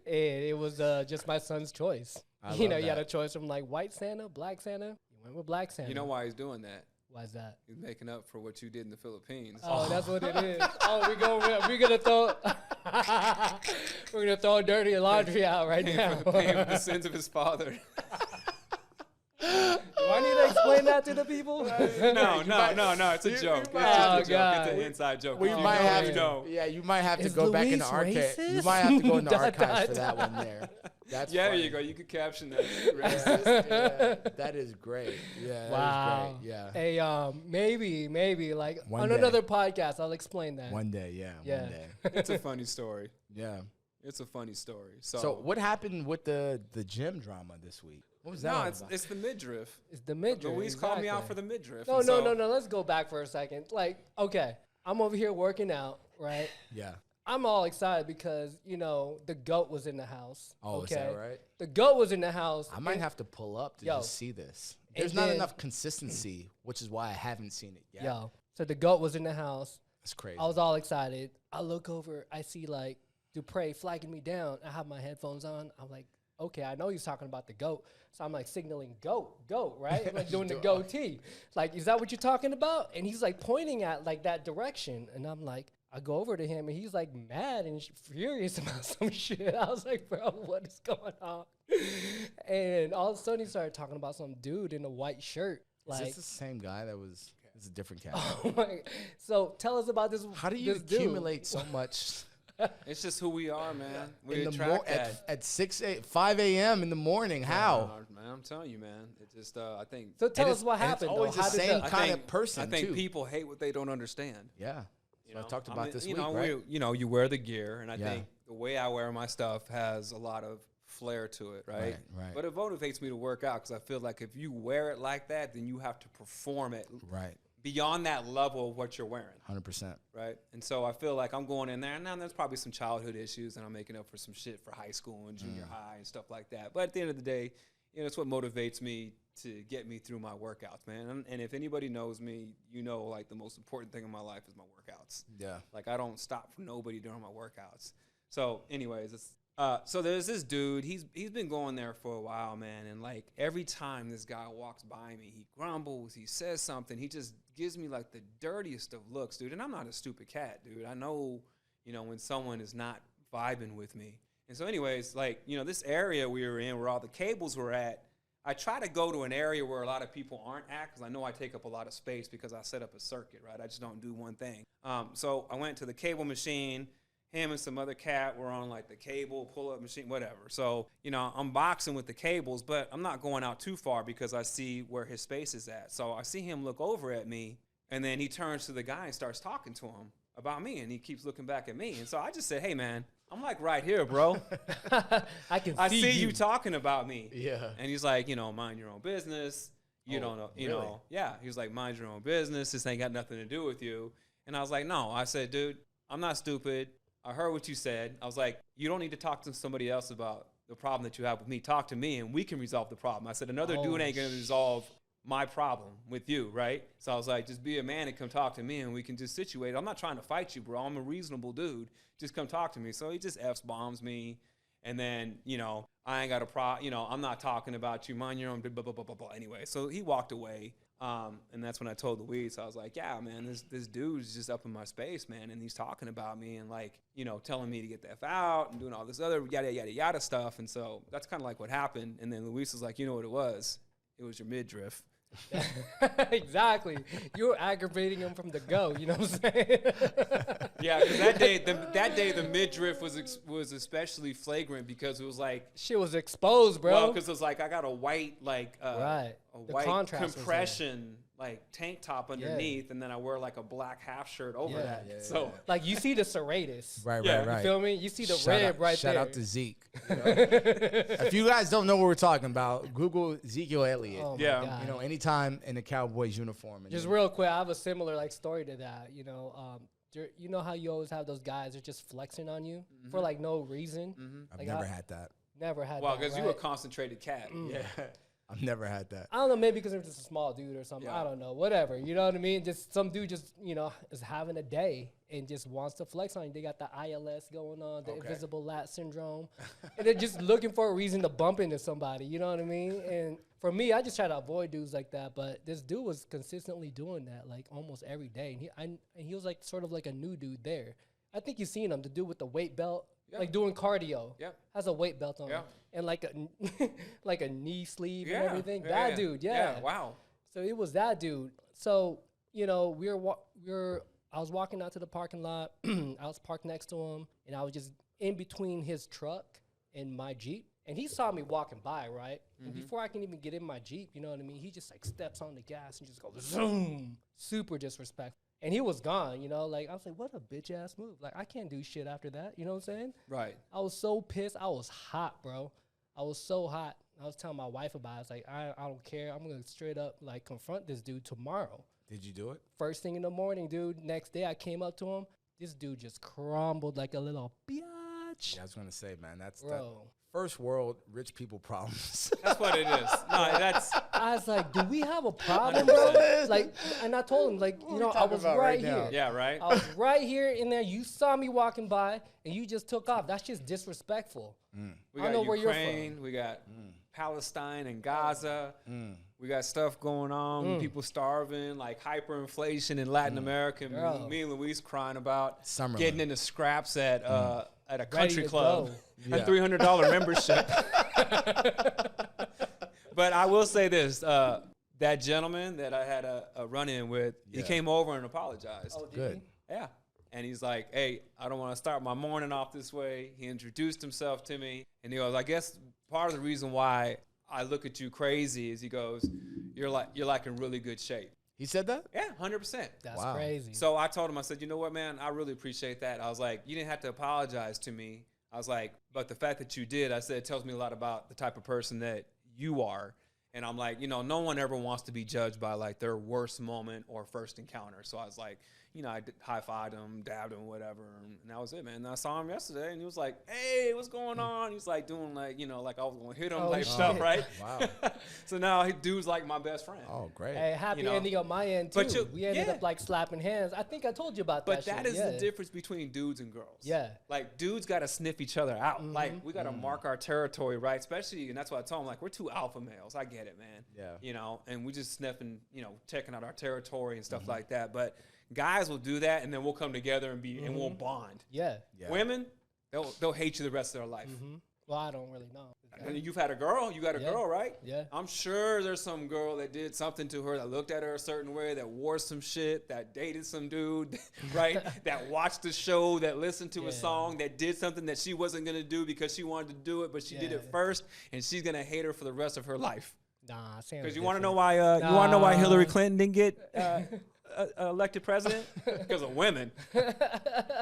Speaker 3: And it was just my son's choice. You know, he had a choice from like white Santa, Black Santa. He went with Black Santa.
Speaker 1: You know why he's doing that?
Speaker 3: Why is that?
Speaker 1: He's making up for what you did in the Philippines.
Speaker 3: Oh, that's what it is. Oh, we're gonna throw we're gonna throw dirty laundry out right now.
Speaker 1: Paying for the sins of his father.
Speaker 3: Do I need to explain that to the people?
Speaker 1: No. It's a joke. It's just
Speaker 3: Oh,
Speaker 1: a joke.
Speaker 3: God.
Speaker 1: It's an inside joke.
Speaker 2: We
Speaker 1: You
Speaker 2: might
Speaker 1: know,
Speaker 2: have
Speaker 1: you
Speaker 2: to.
Speaker 1: know.
Speaker 2: Yeah, you might have to
Speaker 3: Is
Speaker 2: go back in the
Speaker 3: Luis
Speaker 2: archive. You
Speaker 3: racist?
Speaker 2: might have to go in the
Speaker 3: Dot,
Speaker 2: archives
Speaker 3: dot,
Speaker 2: for that
Speaker 3: dot.
Speaker 2: one there. That's
Speaker 1: Yeah, there
Speaker 2: funny.
Speaker 1: you go. You could caption that.
Speaker 2: Yeah, that is great. Yeah,
Speaker 3: Wow.
Speaker 2: that is great. Yeah.
Speaker 3: Hey, maybe like
Speaker 2: One
Speaker 3: on
Speaker 2: day.
Speaker 3: another podcast, I'll explain that.
Speaker 2: One day, yeah.
Speaker 3: Yeah.
Speaker 2: One day.
Speaker 1: It's a funny story.
Speaker 2: Yeah.
Speaker 1: It's a funny story.
Speaker 2: So what happened with the gym drama this week? What was that?
Speaker 1: No,
Speaker 2: all
Speaker 1: it's
Speaker 2: about?
Speaker 1: the midriff.
Speaker 3: It's the midriff.
Speaker 1: Louise called me out
Speaker 3: exactly.
Speaker 1: for the midriff.
Speaker 3: No,
Speaker 1: and
Speaker 3: no,
Speaker 1: so-
Speaker 3: no. Let's go back for a second. Like, okay, I'm over here working out, right?
Speaker 2: Yeah.
Speaker 3: I'm all excited because, you know, the GOAT was in the house.
Speaker 2: Oh,
Speaker 3: okay?
Speaker 2: is that right?
Speaker 3: The GOAT was in the house.
Speaker 2: I might
Speaker 3: and-
Speaker 2: have to pull up to
Speaker 3: Yo.
Speaker 2: just see this.
Speaker 3: And
Speaker 2: There's not
Speaker 3: then-
Speaker 2: enough consistency, which is why I haven't seen it yet.
Speaker 3: Yo, so the GOAT was in the house.
Speaker 2: That's crazy.
Speaker 3: I was all excited. I look over, I see like Dupre flagging me down. I have my headphones on. I'm like, okay, I know he's talking about the GOAT. So I'm like signaling GOAT, right? I'm like doing the goatee. Like, is that what you're talking about? And he's like pointing at like that direction. And I'm like, I go over to him and he's like mad and furious about some shit. I was like, bro, what is going on? And all of a sudden he started talking about some dude in a white shirt.
Speaker 2: Is
Speaker 3: Like,
Speaker 2: this the same guy that was? It's a different cat.
Speaker 3: oh my, so tell us about this.
Speaker 2: How do you
Speaker 3: this dude.
Speaker 2: accumulate so much
Speaker 1: It's just who we are, man. We
Speaker 2: in the
Speaker 1: attract that.
Speaker 2: at 5 a.m. in the morning? How?
Speaker 1: Man, I'm telling you, man. It just, I think.
Speaker 3: So tell
Speaker 2: And
Speaker 3: us
Speaker 2: it's-
Speaker 3: what
Speaker 2: and it's
Speaker 3: happened.
Speaker 2: always
Speaker 3: though.
Speaker 2: the
Speaker 3: How did
Speaker 2: same
Speaker 3: the-
Speaker 2: kind of person,
Speaker 1: I think
Speaker 2: too.
Speaker 1: people hate what they don't understand.
Speaker 2: Yeah.
Speaker 1: You
Speaker 2: So I
Speaker 1: know?
Speaker 2: talked about this
Speaker 1: you
Speaker 2: week,
Speaker 1: know,
Speaker 2: right?
Speaker 1: you wear the gear, and I
Speaker 2: Yeah.
Speaker 1: think the way I wear my stuff has a lot of flair to it, right?
Speaker 2: Right.
Speaker 1: But it motivates me to work out because I feel like if you wear it like that, then you have to perform it
Speaker 2: Right.
Speaker 1: beyond that level of what you're wearing,
Speaker 2: 100%.
Speaker 1: right? And so I feel like I'm going in there, and now there's probably some childhood issues, and I'm making up for some shit for high school and junior high and stuff like that. But at the end of the day, you know, it's what motivates me to get me through my workouts, man. And if anybody knows me, you know, like the most important thing in my life is my workouts.
Speaker 2: Yeah.
Speaker 1: Like I don't stop for nobody during my workouts. So, anyways, so there's this dude. He's been going there for a while, man. And like every time this guy walks by me, he grumbles, he says something. He just gives me like the dirtiest of looks, dude. And I'm not a stupid cat, dude. I know, you know, when someone is not vibing with me. And so, anyways, like, you know, this area we were in where all the cables were at, I try to go to an area where a lot of people aren't at because I know I take up a lot of space because I set up a circuit, right? I just don't do one thing. So I went to the cable machine. Him and some other cat were on like the cable pull-up machine, whatever. So, you know, I'm boxing with the cables, but I'm not going out too far because I see where his space is at. So I see him look over at me, and then he turns to the guy and starts talking to him about me, and he keeps looking back at me. And so I just said, hey, man, I'm like right here, bro. I see you talking about me.
Speaker 2: Yeah.
Speaker 1: And he's like, you know, mind your own business. You don't know, you
Speaker 2: really?
Speaker 1: know. Yeah. He was like, mind your own business. This ain't got nothing to do with you. And I was like, no. I said, dude, I'm not stupid. I heard what you said. I was like, you don't need to talk to somebody else about the problem that you have with me. Talk to me and we can resolve the problem. I said, another dude ain't going to resolve my problem with you, right? So I was like, just be a man and come talk to me and we can just situate. I'm not trying to fight you, bro. I'm a reasonable dude. Just come talk to me. So he just F-bombs me. And then, you know, I ain't got a problem. You know, I'm not talking about you. Mind your own, blah, blah, blah, blah, blah. Anyway, so he walked away. And that's when I told Louise, I was like, yeah, man, this dude's just up in my space, man. And he's talking about me and like, you know, telling me to get the F out and doing all this other yada, yada, yada stuff. And so that's kind of like what happened. And then Louise was like, you know what it was? It was your midriff.
Speaker 3: Exactly. You were aggravating him from the go. You know what I'm saying?
Speaker 1: Yeah, because that day the midriff was especially flagrant because it was like
Speaker 3: Shit was exposed, bro.
Speaker 1: well, because it was like I got a white like
Speaker 3: Right.
Speaker 1: a
Speaker 3: The
Speaker 1: white
Speaker 3: contrast was there.
Speaker 1: compression like tank top underneath, and then I wear like a black half shirt over that.
Speaker 2: yeah,
Speaker 1: so
Speaker 3: Like you see the serratus.
Speaker 2: Right,
Speaker 1: Yeah.
Speaker 2: right, right.
Speaker 3: You feel me? You see the
Speaker 2: Shout
Speaker 3: rib
Speaker 2: out,
Speaker 3: right
Speaker 2: shout
Speaker 3: there.
Speaker 2: out to Zeke. You know? If you guys don't know what we're talking about, Google Ezekiel Elliott.
Speaker 3: Oh my
Speaker 1: Yeah.
Speaker 3: God.
Speaker 2: You know, anytime in a Cowboys uniform. And
Speaker 3: Just
Speaker 2: then-
Speaker 3: real quick, I have a similar like story to that. You know how you always have those guys that are just flexing on you for like no reason.
Speaker 2: I've
Speaker 3: Like,
Speaker 2: never
Speaker 3: I
Speaker 2: had that.
Speaker 3: Never had
Speaker 1: well,
Speaker 3: that.
Speaker 1: because
Speaker 3: right?
Speaker 1: you a concentrated cat.
Speaker 2: Yeah. I've never had that.
Speaker 3: I don't know, maybe because I'm just a small dude or something.
Speaker 1: Yeah.
Speaker 3: I don't know, whatever. You know what I mean? Just some dude just, you know, is having a day and just wants to flex on you. They got the ILS going on, the invisible lat syndrome. And they're just looking for a reason to bump into somebody. You know what I mean? And for me, I just try to avoid dudes like that. But this dude was consistently doing that, like, almost every day. And he was, like, sort of like a new dude there. I think you've seen him, the dude with the weight belt.
Speaker 1: Yeah.
Speaker 3: Like doing cardio, has a weight belt on,
Speaker 1: Yeah.
Speaker 3: and like a like a knee sleeve
Speaker 1: Yeah.
Speaker 3: and everything.
Speaker 1: Yeah,
Speaker 3: That
Speaker 1: yeah.
Speaker 3: dude,
Speaker 1: Yeah, wow.
Speaker 3: So it was that dude. So you know, I was walking out to the parking lot. I was parked next to him, and I was just in between his truck and my Jeep. And he saw me walking by, right? And before I can even get in my Jeep, you know what I mean? He just like steps on the gas and just goes zoom, super disrespectful. And he was gone, you know, like, I was like, what a bitch ass move. Like, I can't do shit after that. You know what I'm saying?
Speaker 1: Right.
Speaker 3: I was so pissed. I was hot, bro. I was so hot. I was telling my wife about it. I was like, I don't care. I'm going to straight up, like, confront this dude tomorrow.
Speaker 2: Did you do it?
Speaker 3: First thing in the morning, dude. Next day, I came up to him. This dude just crumbled like a little bitch.
Speaker 2: Yeah, I was going to say, man, that's
Speaker 3: Bro.
Speaker 2: first world rich people problems.
Speaker 1: That's what it is. No, that's
Speaker 3: I was like, do we have a problem, bro? Like, and I told him, like, you know, I was right here.
Speaker 1: yeah, right.
Speaker 3: I was right here in there. You saw me walking by, and you just took off. That's just disrespectful.
Speaker 1: We
Speaker 3: I
Speaker 1: got
Speaker 3: know where you're
Speaker 1: Ukraine, we got Palestine and Gaza. We got stuff going on, people starving, like hyperinflation in Latin America.
Speaker 3: Girl.
Speaker 1: Me and Luis crying about
Speaker 2: Summerlin.
Speaker 1: getting into scraps at a
Speaker 3: Ready
Speaker 1: country
Speaker 3: to
Speaker 1: club,
Speaker 3: go.
Speaker 1: a $300 membership. But I will say this: that gentleman that I had a run-in with, he came over and apologized.
Speaker 3: Oh, did
Speaker 2: Good.
Speaker 3: he?
Speaker 1: Yeah. And he's like, hey, I don't want to start my morning off this way. He introduced himself to me. And he goes, I guess part of the reason why I look at you crazy is he goes, you're like in really good shape.
Speaker 2: He said that?
Speaker 1: Yeah, 100%.
Speaker 3: That's
Speaker 2: Wow.
Speaker 3: crazy.
Speaker 1: So I told him, I said, you know what, man, I really appreciate that. I was like, you didn't have to apologize to me. I was like, but the fact that you did, I said, it tells me a lot about the type of person that you are. And I'm like, you know, no one ever wants to be judged by like their worst moment or first encounter. So I was like, you know, I high-fived him, dabbed him, whatever, and that was it, man. And I saw him yesterday, and he was like, hey, what's going on? He was like doing like, you know, like I was going to hit him type stuff, right?
Speaker 2: Wow.
Speaker 1: So now dude's like my best friend.
Speaker 2: Oh, great.
Speaker 3: Hey, happy
Speaker 1: You know.
Speaker 3: ending on my end, too.
Speaker 1: But
Speaker 3: We ended up, like, slapping hands. I think I told you about
Speaker 1: But
Speaker 3: that
Speaker 1: that
Speaker 3: shit.
Speaker 1: is the difference between dudes and girls.
Speaker 3: Yeah.
Speaker 1: Like, dudes got to sniff each other out. Like, we got to mark our territory, right? Especially, and that's what I told him, like, we're two alpha males. I get it, man.
Speaker 2: Yeah.
Speaker 1: You know, and we just sniffing, you know, checking out our territory and stuff like that. But guys will do that, and then we'll come together and and we'll bond.
Speaker 3: Yeah.
Speaker 2: Yeah.
Speaker 1: Women, they'll hate you the rest of their life.
Speaker 3: Well, I don't really know.
Speaker 1: And you've had a girl, you got a girl, right?
Speaker 3: Yeah.
Speaker 1: I'm sure there's some girl that did something to her, that looked at her a certain way, that wore some shit, that dated some dude, right? That watched the show, that listened to a song, that did something that she wasn't going to do because she wanted to do it, but she did it first, and she's going to hate her for the rest of her life.
Speaker 3: Nah,
Speaker 1: Because you want to know why? You want to know why Hillary Clinton didn't get elected president? Because of women.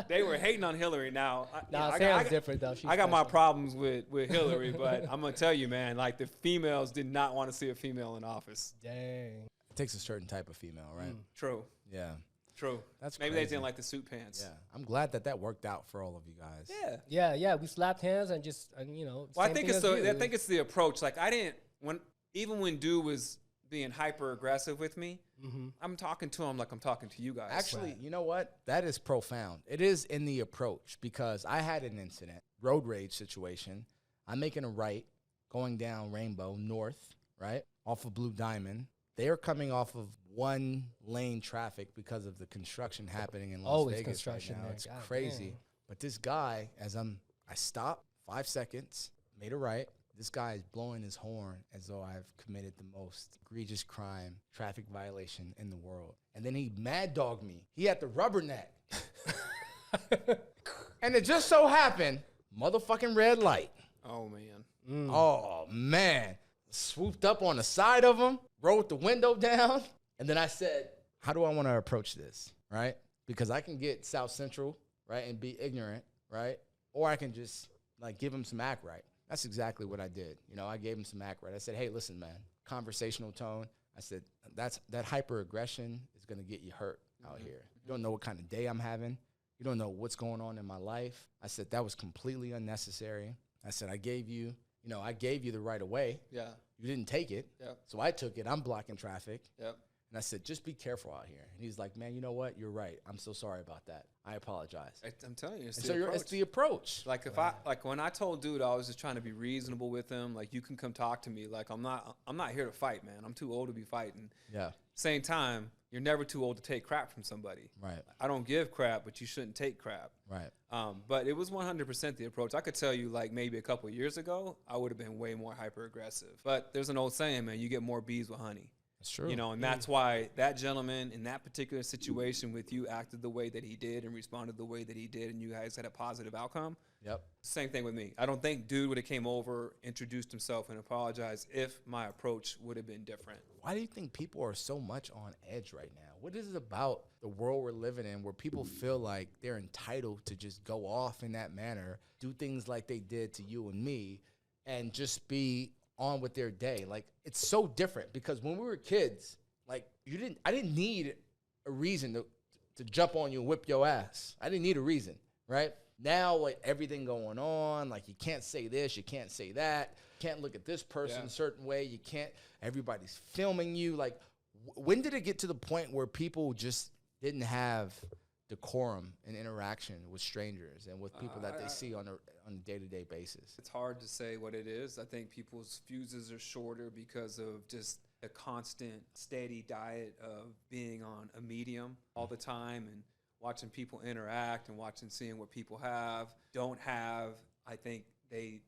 Speaker 1: They were hating on Hillary. Now,
Speaker 3: Sam's different though. She's
Speaker 1: I got my
Speaker 3: special.
Speaker 1: problems with Hillary, but I'm gonna tell you, man. Like the females did not want to see a female in office.
Speaker 3: Dang.
Speaker 2: It takes a certain type of female, right?
Speaker 1: True.
Speaker 2: Yeah.
Speaker 1: True.
Speaker 2: That's
Speaker 1: Maybe they
Speaker 2: crazy.
Speaker 1: didn't like the suit pants.
Speaker 2: Yeah. I'm glad that worked out for all of you guys.
Speaker 1: Yeah.
Speaker 3: Yeah. We slapped hands and just, you know.
Speaker 1: Well, I
Speaker 3: same
Speaker 1: think
Speaker 3: thing
Speaker 1: it's
Speaker 3: as you.
Speaker 1: I think it's the approach. Like even when dude was being hyper aggressive with me, I'm talking to him like I'm talking to you guys.
Speaker 2: Actually, you know what? That is profound. It is in the approach because I had an incident, road rage situation. I'm making a right, going down Rainbow North, right, off of Blue Diamond. They are coming off of one lane traffic because of the construction happening in Las
Speaker 3: Always
Speaker 2: Vegas
Speaker 3: construction
Speaker 2: right now.
Speaker 3: there.
Speaker 2: It's
Speaker 3: God
Speaker 2: crazy.
Speaker 3: damn.
Speaker 2: But this guy, I stopped 5 seconds, made a right. This guy is blowing his horn as though I've committed the most egregious crime, traffic violation in the world. And then he mad dogged me. He had the rubberneck. And it just so happened, motherfucking red light.
Speaker 1: Oh man.
Speaker 2: Oh, man. Swooped up on the side of him, rolled the window down. And then I said, how do I want to approach this, right? Because I can get South Central, right, and be ignorant, right? Or I can just, like, give him some act right. That's exactly what I did. You know, I gave him some act right. I said, hey, listen, man, conversational tone. I said, that hyper-aggression is going to get you hurt out here. You don't know what kind of day I'm having. You don't know what's going on in my life. I said, that was completely unnecessary. I said, I gave you the right of way.
Speaker 1: Yeah.
Speaker 2: You didn't take it.
Speaker 1: Yep.
Speaker 2: So I took it. I'm blocking traffic.
Speaker 1: Yep.
Speaker 2: And I said, just be careful out here. And he's like, man, you know what? You're right. I'm so sorry about that. I apologize.
Speaker 1: I'm telling you, it's
Speaker 2: And
Speaker 1: the
Speaker 2: so
Speaker 1: approach.
Speaker 2: it's the approach.
Speaker 1: Like if when I told dude I was just trying to be reasonable with him, like you can come talk to me. Like I'm not here to fight, man. I'm too old to be fighting.
Speaker 2: Yeah.
Speaker 1: Same time, you're never too old to take crap from somebody.
Speaker 2: Right.
Speaker 1: I don't give crap, but you shouldn't take crap.
Speaker 2: Right.
Speaker 1: But it was 100% the approach. I could tell you, like maybe a couple of years ago, I would have been way more hyper aggressive. But there's an old saying, man, you get more bees with honey.
Speaker 2: That's true.
Speaker 1: You know, and that's why that gentleman in that particular situation with you acted the way that he did and responded the way that he did, and you guys had a positive outcome.
Speaker 2: Yep.
Speaker 1: Same thing with me. I don't think dude would have came over, introduced himself, and apologized if my approach would have been different.
Speaker 2: Why do you think people are so much on edge right now? What is it about the world we're living in where people feel like they're entitled to just go off in that manner, do things like they did to you and me, and just be on with their day? Like, it's so different because when we were kids, like I didn't need a reason to jump on you and whip your ass. I didn't need a reason, right? Now, like everything going on, like you can't say this, you can't say that, you can't look at this person a certain way, you can't, everybody's filming you. Like, when did it get to the point where people just didn't have decorum and interaction with strangers and with people that they see on a day-to-day basis?
Speaker 1: It's hard to say what it is. I think people's fuses are shorter because of just the constant, steady diet of being on a medium all the time and watching people interact and seeing what people don't have. I think they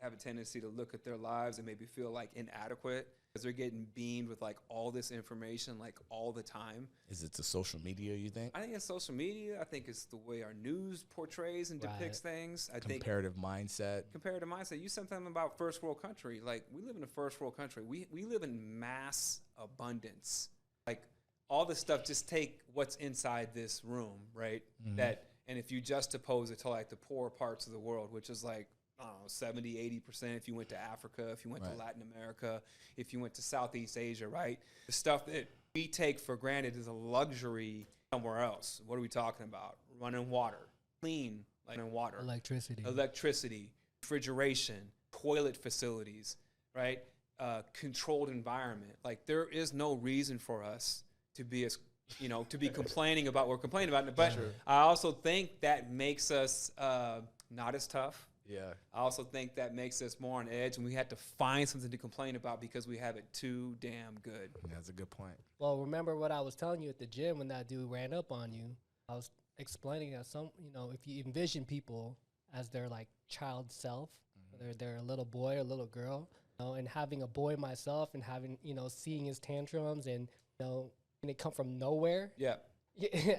Speaker 1: have a tendency to look at their lives and maybe feel like inadequate because they're getting beamed with like all this information like all the time.
Speaker 2: Is it the social media, you think?
Speaker 1: I think it's social media. I think it's the way our news portrays and depicts things. I think
Speaker 2: comparative mindset.
Speaker 1: Comparative mindset. You said something about first world country. Like, we live in a first world country. We live in mass abundance. Like, all this stuff, just take what's inside this room, right? Mm-hmm. And if you juxtapose it to like the poor parts of the world, which is like, I don't know, 70, 80% if you went to Africa, if you went to Latin America, if you went to Southeast Asia, right? The stuff that we take for granted is a luxury somewhere else. What are we talking about? Running water, clean running water. Electricity, refrigeration, toilet facilities, right? Controlled environment. Like, there is no reason for us to be complaining about what we're complaining about. But I also think that makes us not as tough.
Speaker 2: Yeah.
Speaker 1: I also think that makes us more on edge, and we had to find something to complain about because we have it too damn good.
Speaker 2: That's a good point.
Speaker 3: Well, remember what I was telling you at the gym when that dude ran up on you? I was explaining that if you envision people as their like child self, whether they're a little boy or a little girl, and having a boy myself and having, seeing his tantrums and, and they come from nowhere.
Speaker 1: Yeah.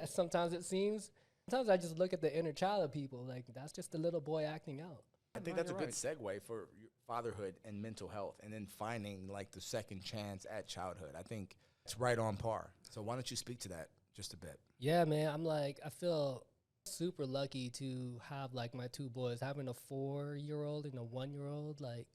Speaker 3: Sometimes it seems. Sometimes I just look at the inner child of people, like that's just a little boy acting out.
Speaker 2: I think that's a good segue for fatherhood and mental health, and then finding like the second chance at childhood. I think it's right on par. So why don't you speak to that just a bit?
Speaker 3: Yeah, man. I feel super lucky to have like my two boys, having a 4-year-old and a 1-year-old. Like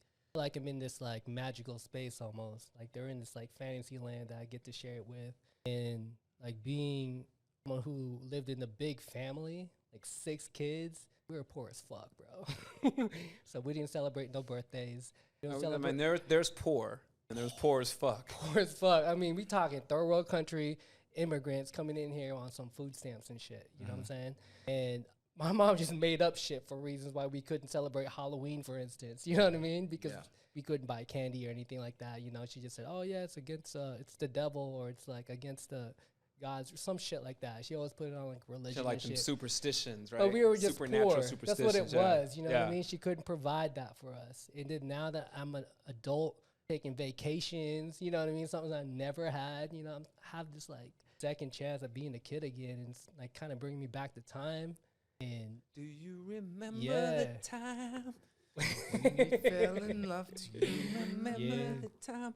Speaker 3: I'm in this like magical space almost. Like they're in this like fantasy land that I get to share it with, and like being someone who lived in a big family, like 6 kids. We were poor as fuck, bro. So we didn't celebrate no birthdays.
Speaker 1: There's poor, and there's poor as fuck.
Speaker 3: Poor as fuck. I mean, we talking third world country immigrants coming in here on some food stamps and shit. You know what I'm saying? And my mom just made up shit for reasons why we couldn't celebrate Halloween, for instance. You know what I mean? Because we couldn't buy candy or anything like that. She just said, oh, yeah, it's against, it's the devil, or it's like against the gods or some shit like that. She always put it on like religion
Speaker 1: like
Speaker 3: and shit.
Speaker 1: Superstitions, right?
Speaker 3: But we were just
Speaker 1: supernatural
Speaker 3: poor.
Speaker 1: Superstitions.
Speaker 3: That's what it was. You know what I mean? She couldn't provide that for us. And then now that I'm an adult, taking vacations, you know what I mean? Something I never had. I have this like second chance of being a kid again, and it's like kind of bringing me back to time. And
Speaker 1: do you remember the time
Speaker 2: when you fell in love? Do you
Speaker 1: remember the time?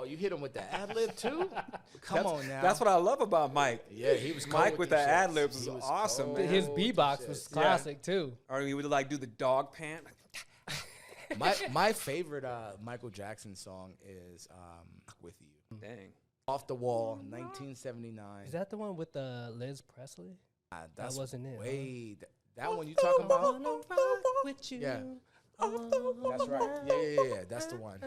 Speaker 2: You hit him with the ad lib too? Come on now.
Speaker 1: That's what I love about Mike.
Speaker 2: Yeah, he was
Speaker 1: Mike with the ad libs was awesome. Man.
Speaker 3: His beatbox was classic too.
Speaker 1: Or he would like do the dog pant.
Speaker 2: My favorite Michael Jackson song is "With You."
Speaker 1: Dang.
Speaker 2: Off the Wall, 1979.
Speaker 3: Is that the one with Liz Presley?
Speaker 2: That
Speaker 3: wasn't it.
Speaker 2: Wait, that one you talking about?
Speaker 3: With you.
Speaker 2: Yeah. That's right. Yeah. That's the one.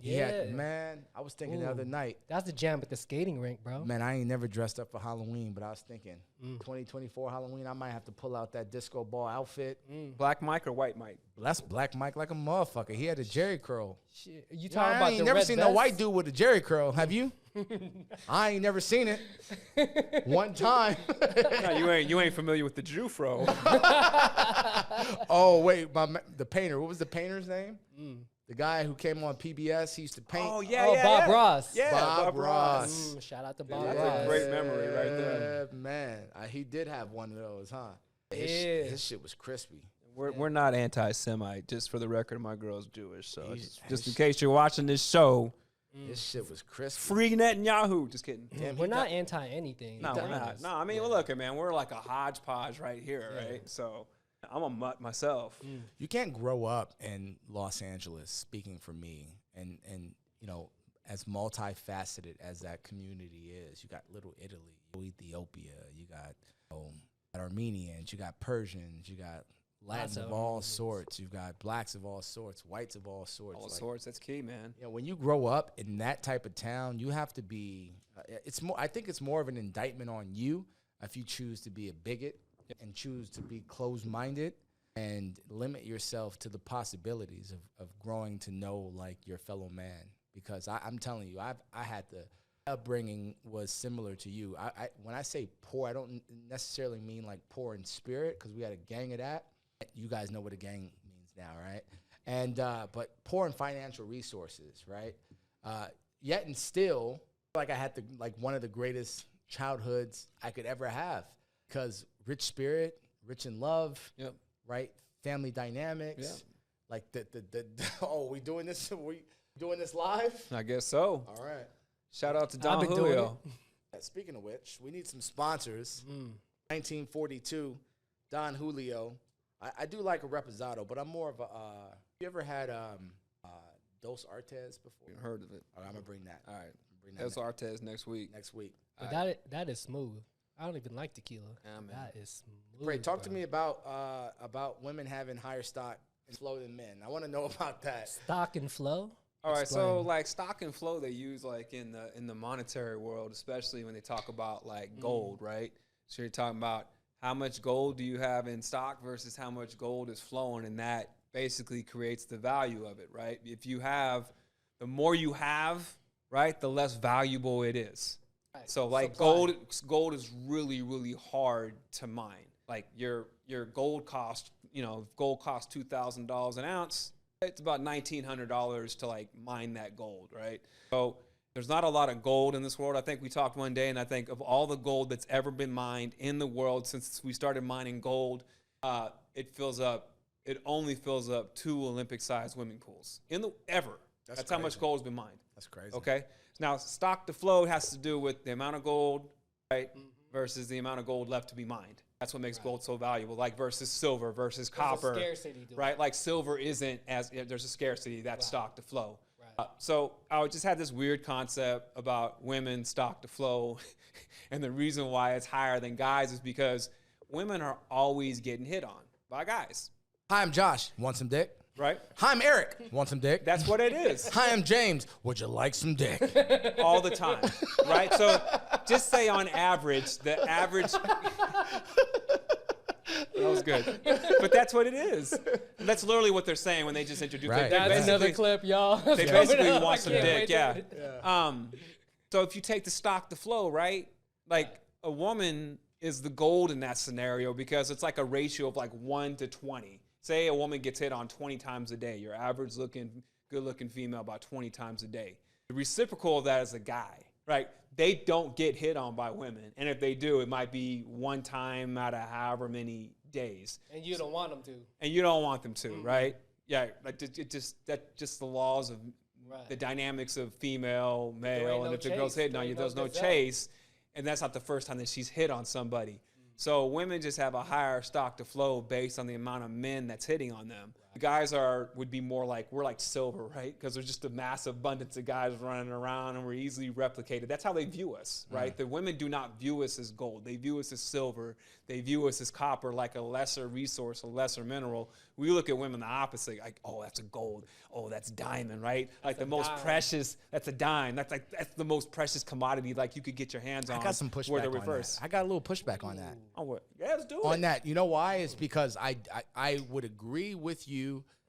Speaker 3: Yeah.
Speaker 2: Man, I was thinking the other night.
Speaker 3: That's the jam at the skating rink, bro.
Speaker 2: Man, I ain't never dressed up for Halloween, but I was thinking 2024 Halloween, I might have to pull out that disco ball outfit.
Speaker 1: Black Mike or White Mike?
Speaker 2: That's Black Mike like a motherfucker. He had a Jerry curl.
Speaker 3: Shit. You talking about
Speaker 2: I ain't
Speaker 3: the
Speaker 2: never
Speaker 3: red
Speaker 2: seen
Speaker 3: vest?
Speaker 2: no white dude with a Jerry curl. Have you? I ain't never seen it. One time.
Speaker 1: No, you ain't familiar with the Jew fro.
Speaker 2: Oh wait, the painter. What was the painter's name? The guy who came on PBS. He used to paint.
Speaker 1: Oh yeah,
Speaker 3: Oh,
Speaker 1: yeah,
Speaker 3: Bob
Speaker 1: yeah.
Speaker 3: Ross.
Speaker 1: Yeah,
Speaker 2: Bob Ross.
Speaker 3: Shout out to Bob
Speaker 1: That's
Speaker 3: Ross.
Speaker 1: a great memory right there.
Speaker 2: Man, he did have one of those, huh?
Speaker 3: Yeah.
Speaker 2: His shit was crispy.
Speaker 1: We're not anti-Semite. Just for the record, my girl's Jewish, so
Speaker 2: He's-
Speaker 1: just in case you're watching this show,
Speaker 2: His shit was crispy.
Speaker 1: free Netanyahu. Just kidding.
Speaker 2: Damn,
Speaker 3: We're
Speaker 2: he
Speaker 3: not
Speaker 2: got-
Speaker 3: anti anything.
Speaker 1: No, we're not. No, I mean, well, look, man, we're like a hodgepodge right here, right? So I'm a mutt myself.
Speaker 2: You can't grow up in Los Angeles, speaking for me, and you know, as multifaceted as that community is. You got Little Italy, Ethiopia, you got Armenians, you got Persians, you got Latins of all sorts, you've got blacks of all sorts, whites of all sorts.
Speaker 1: All sorts. That's key, man.
Speaker 2: You know, when you grow up in that type of town, you have to be. It's more. I think it's more of an indictment on you if you choose to be a bigot and choose to be closed-minded and limit yourself to the possibilities of growing to know like your fellow man. Because I'm telling you, I had the upbringing was similar to you. I when I say poor, I don't necessarily mean like poor in spirit, because we had a gang of that. You guys know what a gang means now, right? And but poor in financial resources, right? Yet and still, like I had one of the greatest childhoods I could ever have, because rich spirit, rich in love, right? Family dynamics, like the oh, we doing this? We doing this live?
Speaker 1: I guess so.
Speaker 2: All right.
Speaker 1: Shout out to
Speaker 3: I've
Speaker 1: Don
Speaker 3: been doing
Speaker 1: Julio.
Speaker 2: Speaking of which, we need some sponsors. 1942, Don Julio. I do like a reposado, but I'm more of a. You ever had Dos Artes before?
Speaker 1: Heard of it?
Speaker 2: All right, I'm gonna bring that.
Speaker 1: All right.
Speaker 2: Bring that
Speaker 1: That's Artez next week.
Speaker 2: next week.
Speaker 3: But that is smooth. I don't even like tequila.
Speaker 1: Yeah, man.
Speaker 3: That is smooth.
Speaker 2: Ray, talk to
Speaker 3: bro.
Speaker 2: me about women having higher stock and flow than men. I want to know about that.
Speaker 3: Stock and flow.
Speaker 1: All right, so
Speaker 3: Explain.
Speaker 1: like stock and flow, they use like in the monetary world, especially when they talk about like gold, right? So you're talking about how much gold do you have in stock versus how much gold is flowing, and that basically creates the value of it, right? If you have, the more you have, right, the less valuable it is.
Speaker 3: Right.
Speaker 1: So like
Speaker 3: Supply.
Speaker 1: gold is really, really hard to mine. Like your gold cost, if gold costs $2,000 an ounce, it's about $1,900 to like mine that gold, right? So there's not a lot of gold in this world. I think we talked one day, and I think of all the gold that's ever been mined in the world since we started mining gold, it only fills up 2 Olympic-sized swimming pools ever. That's how much
Speaker 2: crazy.
Speaker 1: gold's been mined.
Speaker 2: That's crazy.
Speaker 1: Okay. Now, stock to flow has to do with the amount of gold, right, versus the amount of gold left to be mined. That's what makes gold so valuable, like versus silver versus copper,
Speaker 3: scarcity to it.
Speaker 1: right? Like silver isn't there's a scarcity, that's stock to flow.
Speaker 3: Right.
Speaker 1: So I just had this weird concept about women stock to flow, and the reason why it's higher than guys is because women are always getting hit on by guys,
Speaker 2: Hi, I'm Josh. Want some dick?
Speaker 1: right?
Speaker 2: Hi, I'm Eric. Want some dick?
Speaker 1: That's what it is.
Speaker 2: Hi, I'm James. Would you like some dick?
Speaker 1: All the time, right? So just say on average, the average. That was good. But that's what it is. That's literally what they're saying when they just introduce
Speaker 2: Right.
Speaker 1: it.
Speaker 3: That's another clip, y'all.
Speaker 1: They
Speaker 3: Coming
Speaker 1: basically
Speaker 3: up. I
Speaker 1: want some
Speaker 3: can't
Speaker 1: dick,
Speaker 3: wait to-
Speaker 1: yeah. So if you take the stock to flow, right? Like a woman is the gold in that scenario because it's like a ratio of like 1 to 20. Say a woman gets hit on 20 times a day. Your average good looking female about 20 times a day. The reciprocal of that is a guy, right? They don't get hit on by women. And if they do, it might be one time out of however many days.
Speaker 3: And you don't want them to.
Speaker 1: And you don't want them to, right? Yeah, like just the laws of
Speaker 3: Right.
Speaker 1: the dynamics of female, male,
Speaker 3: ain't
Speaker 1: and
Speaker 3: no
Speaker 1: if the girl's
Speaker 3: chase,
Speaker 1: hitting
Speaker 3: there
Speaker 1: on you,
Speaker 3: ain't no
Speaker 1: there's no
Speaker 3: gazelle.
Speaker 1: chase, and that's not the first time that she's hit on somebody. So women just have a higher stock to flow based on the amount of men that's hitting on them. Guys would be more like, we're like silver, right? Because there's just a massive abundance of guys running around and we're easily replicated. That's how they view us, right? The women do not view us as gold. They view us as silver. They view us as copper, like a lesser resource, a lesser mineral. We look at women the opposite, like, oh, that's a gold. Oh, that's diamond, right? Like the most precious, that's a dime. That's the most precious commodity like you could get your hands on.
Speaker 2: I got some pushback on that. I got a little pushback on that.
Speaker 1: Oh, what? Yeah, let's do it.
Speaker 2: On that. You know why? It's because I would agree with you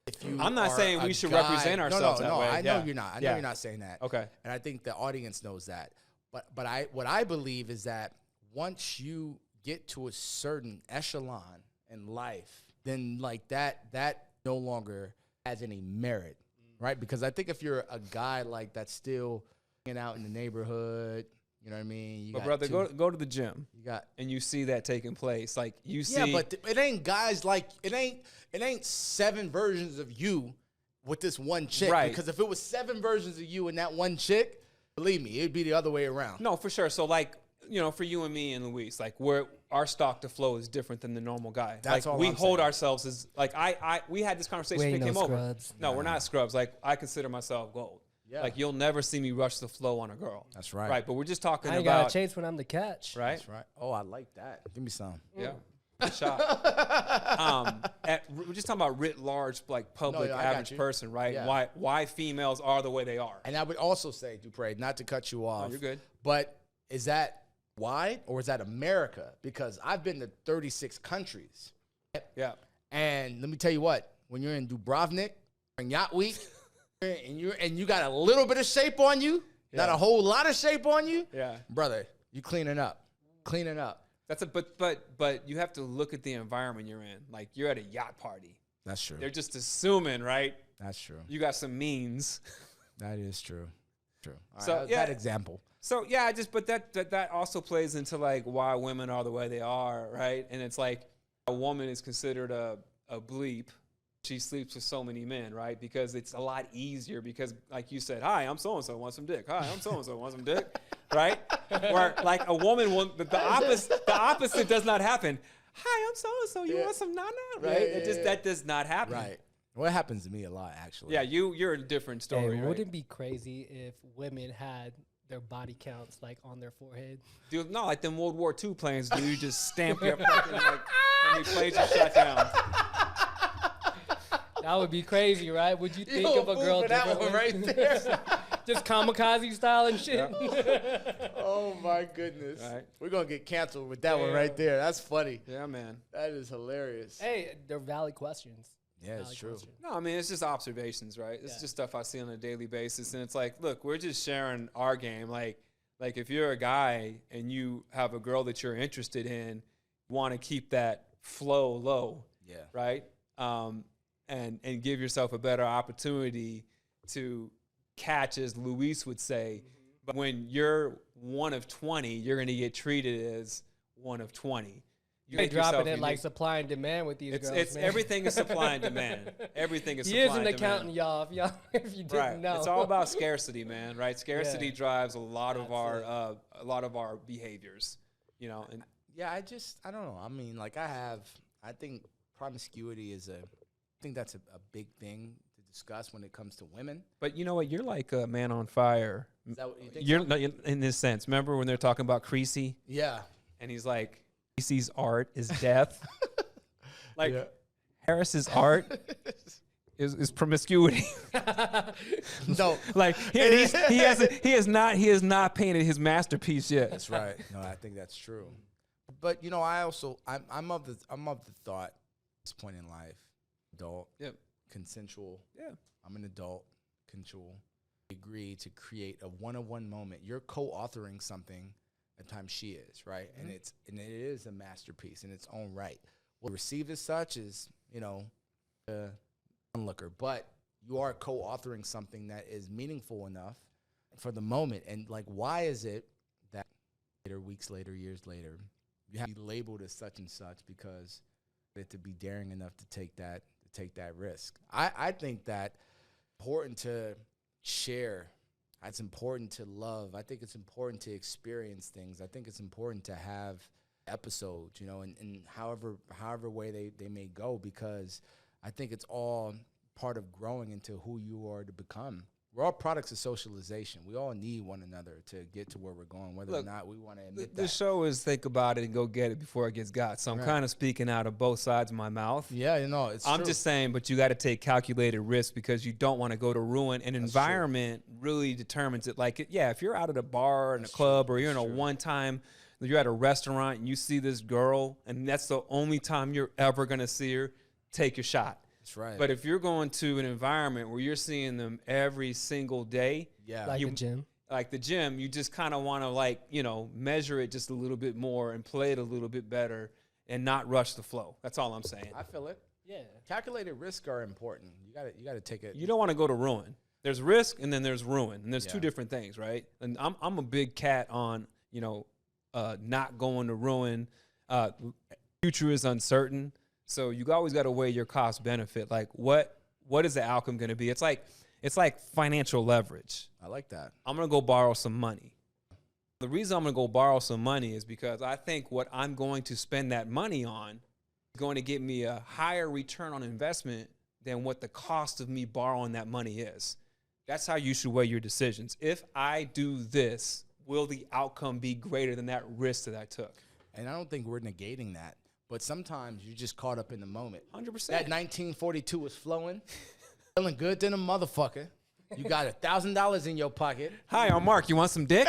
Speaker 2: if you
Speaker 1: I'm not saying we should represent ourselves that way.
Speaker 2: I know you're not. I know you're not saying that.
Speaker 1: Okay.
Speaker 2: And I think the audience knows that. But what I believe is that once you get to a certain echelon in life, then like that no longer has any merit, right? Because I think if you're a guy like that's still hanging out in the neighborhood, you know what I mean?
Speaker 1: But brother, go to the gym. And you see that taking place. Like you see.
Speaker 2: Yeah, but it ain't guys like it ain't 7 versions of you with this one chick.
Speaker 1: Right.
Speaker 2: Because if it was 7 versions of you and that one chick, believe me, it'd be the other way around.
Speaker 1: No, for sure. So like, you know, for you and me and Luis, like our stock to flow is different than the normal guy.
Speaker 2: That's
Speaker 1: like
Speaker 2: all
Speaker 1: we
Speaker 2: I'm
Speaker 1: hold
Speaker 2: saying.
Speaker 1: ourselves as like we had this conversation when it came over. No, we're not scrubs. Like I consider myself gold. Yeah. Like you'll never see me rush the flow on a girl.
Speaker 2: That's right.
Speaker 1: Right, but we're just talking
Speaker 3: I ain't
Speaker 1: about
Speaker 3: gotta chase when I'm the catch.
Speaker 1: Right.
Speaker 2: That's right. Oh, I like that. Give me some.
Speaker 1: Yeah. Good shot. We're just talking about writ large, like public average person, right?
Speaker 2: Yeah.
Speaker 1: Why females are the way they are.
Speaker 2: And I would also say, Dupre, not to cut you off.
Speaker 1: No, you're good.
Speaker 2: But is that wide or is that America? Because I've been to 36 countries.
Speaker 1: Yeah.
Speaker 2: And let me tell you what, when you're in Dubrovnik and Yacht Week and you got a little bit of shape on you, not a whole lot of shape on you, brother, you cleaning up. Cleaning up.
Speaker 1: But you have to look at the environment you're in. Like you're at a yacht party.
Speaker 2: That's true.
Speaker 1: They're just assuming, right?
Speaker 2: That's true.
Speaker 1: You got some means.
Speaker 2: That is true. True.
Speaker 1: So
Speaker 2: right, that example.
Speaker 1: So but that also plays into like why women are the way they are, right? And it's like a woman is considered a bleep. She sleeps with so many men, right? Because it's a lot easier because like you said, hi, I'm so-and-so, want some dick. Hi, I'm so-and-so, want some dick, right? Where like a woman, the opposite does not happen. Hi, I'm so-and-so, you want some nana, right? That does not happen.
Speaker 2: Right. Well, it happens to me a lot, actually.
Speaker 1: Yeah, you're a different story, right?
Speaker 3: Wouldn't it be crazy if women had their body counts like on their forehead?
Speaker 1: Dude, no, like them World War II planes, dude. You just stamp your fucking like how many planes are shut down.
Speaker 3: That would be crazy, right? Would you think of a girl
Speaker 2: that one right there?
Speaker 3: Just kamikaze style and shit.
Speaker 2: Yeah. Oh my goodness.
Speaker 1: Right.
Speaker 2: We're gonna get canceled with that one right there. That's funny.
Speaker 1: Yeah, man.
Speaker 2: That is hilarious.
Speaker 3: Hey, they're valid questions.
Speaker 2: Yeah, it's true.
Speaker 1: No, I mean, it's just observations, right? It's just stuff I see on a daily basis. And it's like, look, we're just sharing our game. Like if you're a guy and you have a girl that you're interested in, want to keep that flow low.
Speaker 2: Yeah.
Speaker 1: Right? And give yourself a better opportunity to catch, as Luis would say. But when you're one of 20, you're going to get treated as one of 20.
Speaker 3: You're dropping it like supply and demand with these girls, man.
Speaker 1: Everything is supply and demand. Everything is supply and demand.
Speaker 3: He is an accountant, y'all. If you didn't know.
Speaker 1: It's all about scarcity, man. Right? Scarcity drives a lot of our behaviors. You know. And
Speaker 2: I don't know. I mean, like I think promiscuity is I think that's a big thing to discuss when it comes to women.
Speaker 1: But you know what? You're like a man on fire.
Speaker 2: Is that what you think?
Speaker 1: You're in this sense. Remember when they're talking about Creasy?
Speaker 2: Yeah.
Speaker 1: And he's like, Creasy's art is death. Harris's art is promiscuity.
Speaker 2: No,
Speaker 1: like he has not painted his masterpiece yet.
Speaker 2: That's right. No, I think that's true. But you know, I'm of the thought at this point in life, adult, consensual. Yeah, I'm an adult, consensual. Agree to create a one-on-one moment. You're co-authoring something. At times she is, right? Mm-hmm. And it is a masterpiece in its own right. What received as such is, onlooker, but you are co-authoring something that is meaningful enough for the moment. And like, why is it that weeks later, years later, you have to be labeled as such and such because to be daring enough to take that risk? I think that important to share. It's important to love. I think it's important to experience things. I think it's important to have episodes, and however way they may go, because I think it's all part of growing into who you are to become. We're all products of socialization. We all need one another to get to where we're going, whether or not we want to admit that.
Speaker 1: The show is think about it and go get it before it gets got. So I'm kind of speaking out of both sides of my mouth.
Speaker 2: Yeah, you know, it's
Speaker 1: I'm
Speaker 2: true.
Speaker 1: just saying, but you got to take calculated risks because you don't want to go to ruin. An environment really determines it. Like, yeah, if you're out at a bar in a club or you're in a one-time, you're at a restaurant and you see this girl and that's the only time you're ever going to see her, take your shot.
Speaker 2: That's right.
Speaker 1: But if you're going to an environment where you're seeing them every single day,
Speaker 3: Like the gym,
Speaker 1: you just kind of want to, like, you know, measure it just a little bit more and play it a little bit better and not rush the flow. That's all I'm saying.
Speaker 2: I feel it.
Speaker 3: Yeah.
Speaker 2: Calculated risks are important. You gotta take it.
Speaker 1: You don't want to go to ruin. There's risk and then there's ruin, and there's two different things, right? And I'm a big cat on, you know, not going to ruin. Future is uncertain. So you always got to weigh your cost benefit. Like what is the outcome going to be? It's like financial leverage.
Speaker 2: I like that.
Speaker 1: I'm going to go borrow some money. The reason I'm going to go borrow some money is because I think what I'm going to spend that money on is going to get me a higher return on investment than what the cost of me borrowing that money is. That's how you should weigh your decisions. If I do this, will the outcome be greater than that risk that I took?
Speaker 2: And I don't think we're negating that. But sometimes you're just caught up in the moment.
Speaker 1: 100%.
Speaker 2: That 1942 was flowing, feeling good than a motherfucker. You got $1,000 in your pocket.
Speaker 1: Hi, I'm Mark. You want some dick?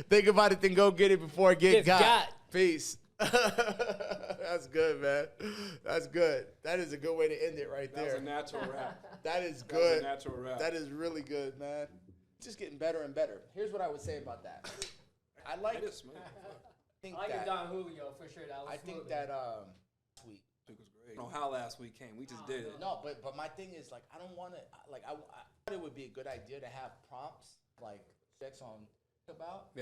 Speaker 2: Think about it, then go get it before it get got.
Speaker 3: got.
Speaker 2: Peace. That's good, man. That's good. That is a good way to end it right there.
Speaker 1: That was a natural rap.
Speaker 2: That is good.
Speaker 1: That was a natural rap.
Speaker 2: That is really good, man. Just getting better and better. Here's what I would say about that. I like it.
Speaker 3: I like it Don Julio for sure. That was
Speaker 2: think
Speaker 3: smooth.
Speaker 2: that sweet.
Speaker 1: It was great. I don't know how last week came. We just did it.
Speaker 2: No, but my thing is, like, I don't want to, like, I thought it would be a good idea to have prompts, like, sex on about.
Speaker 1: Yeah.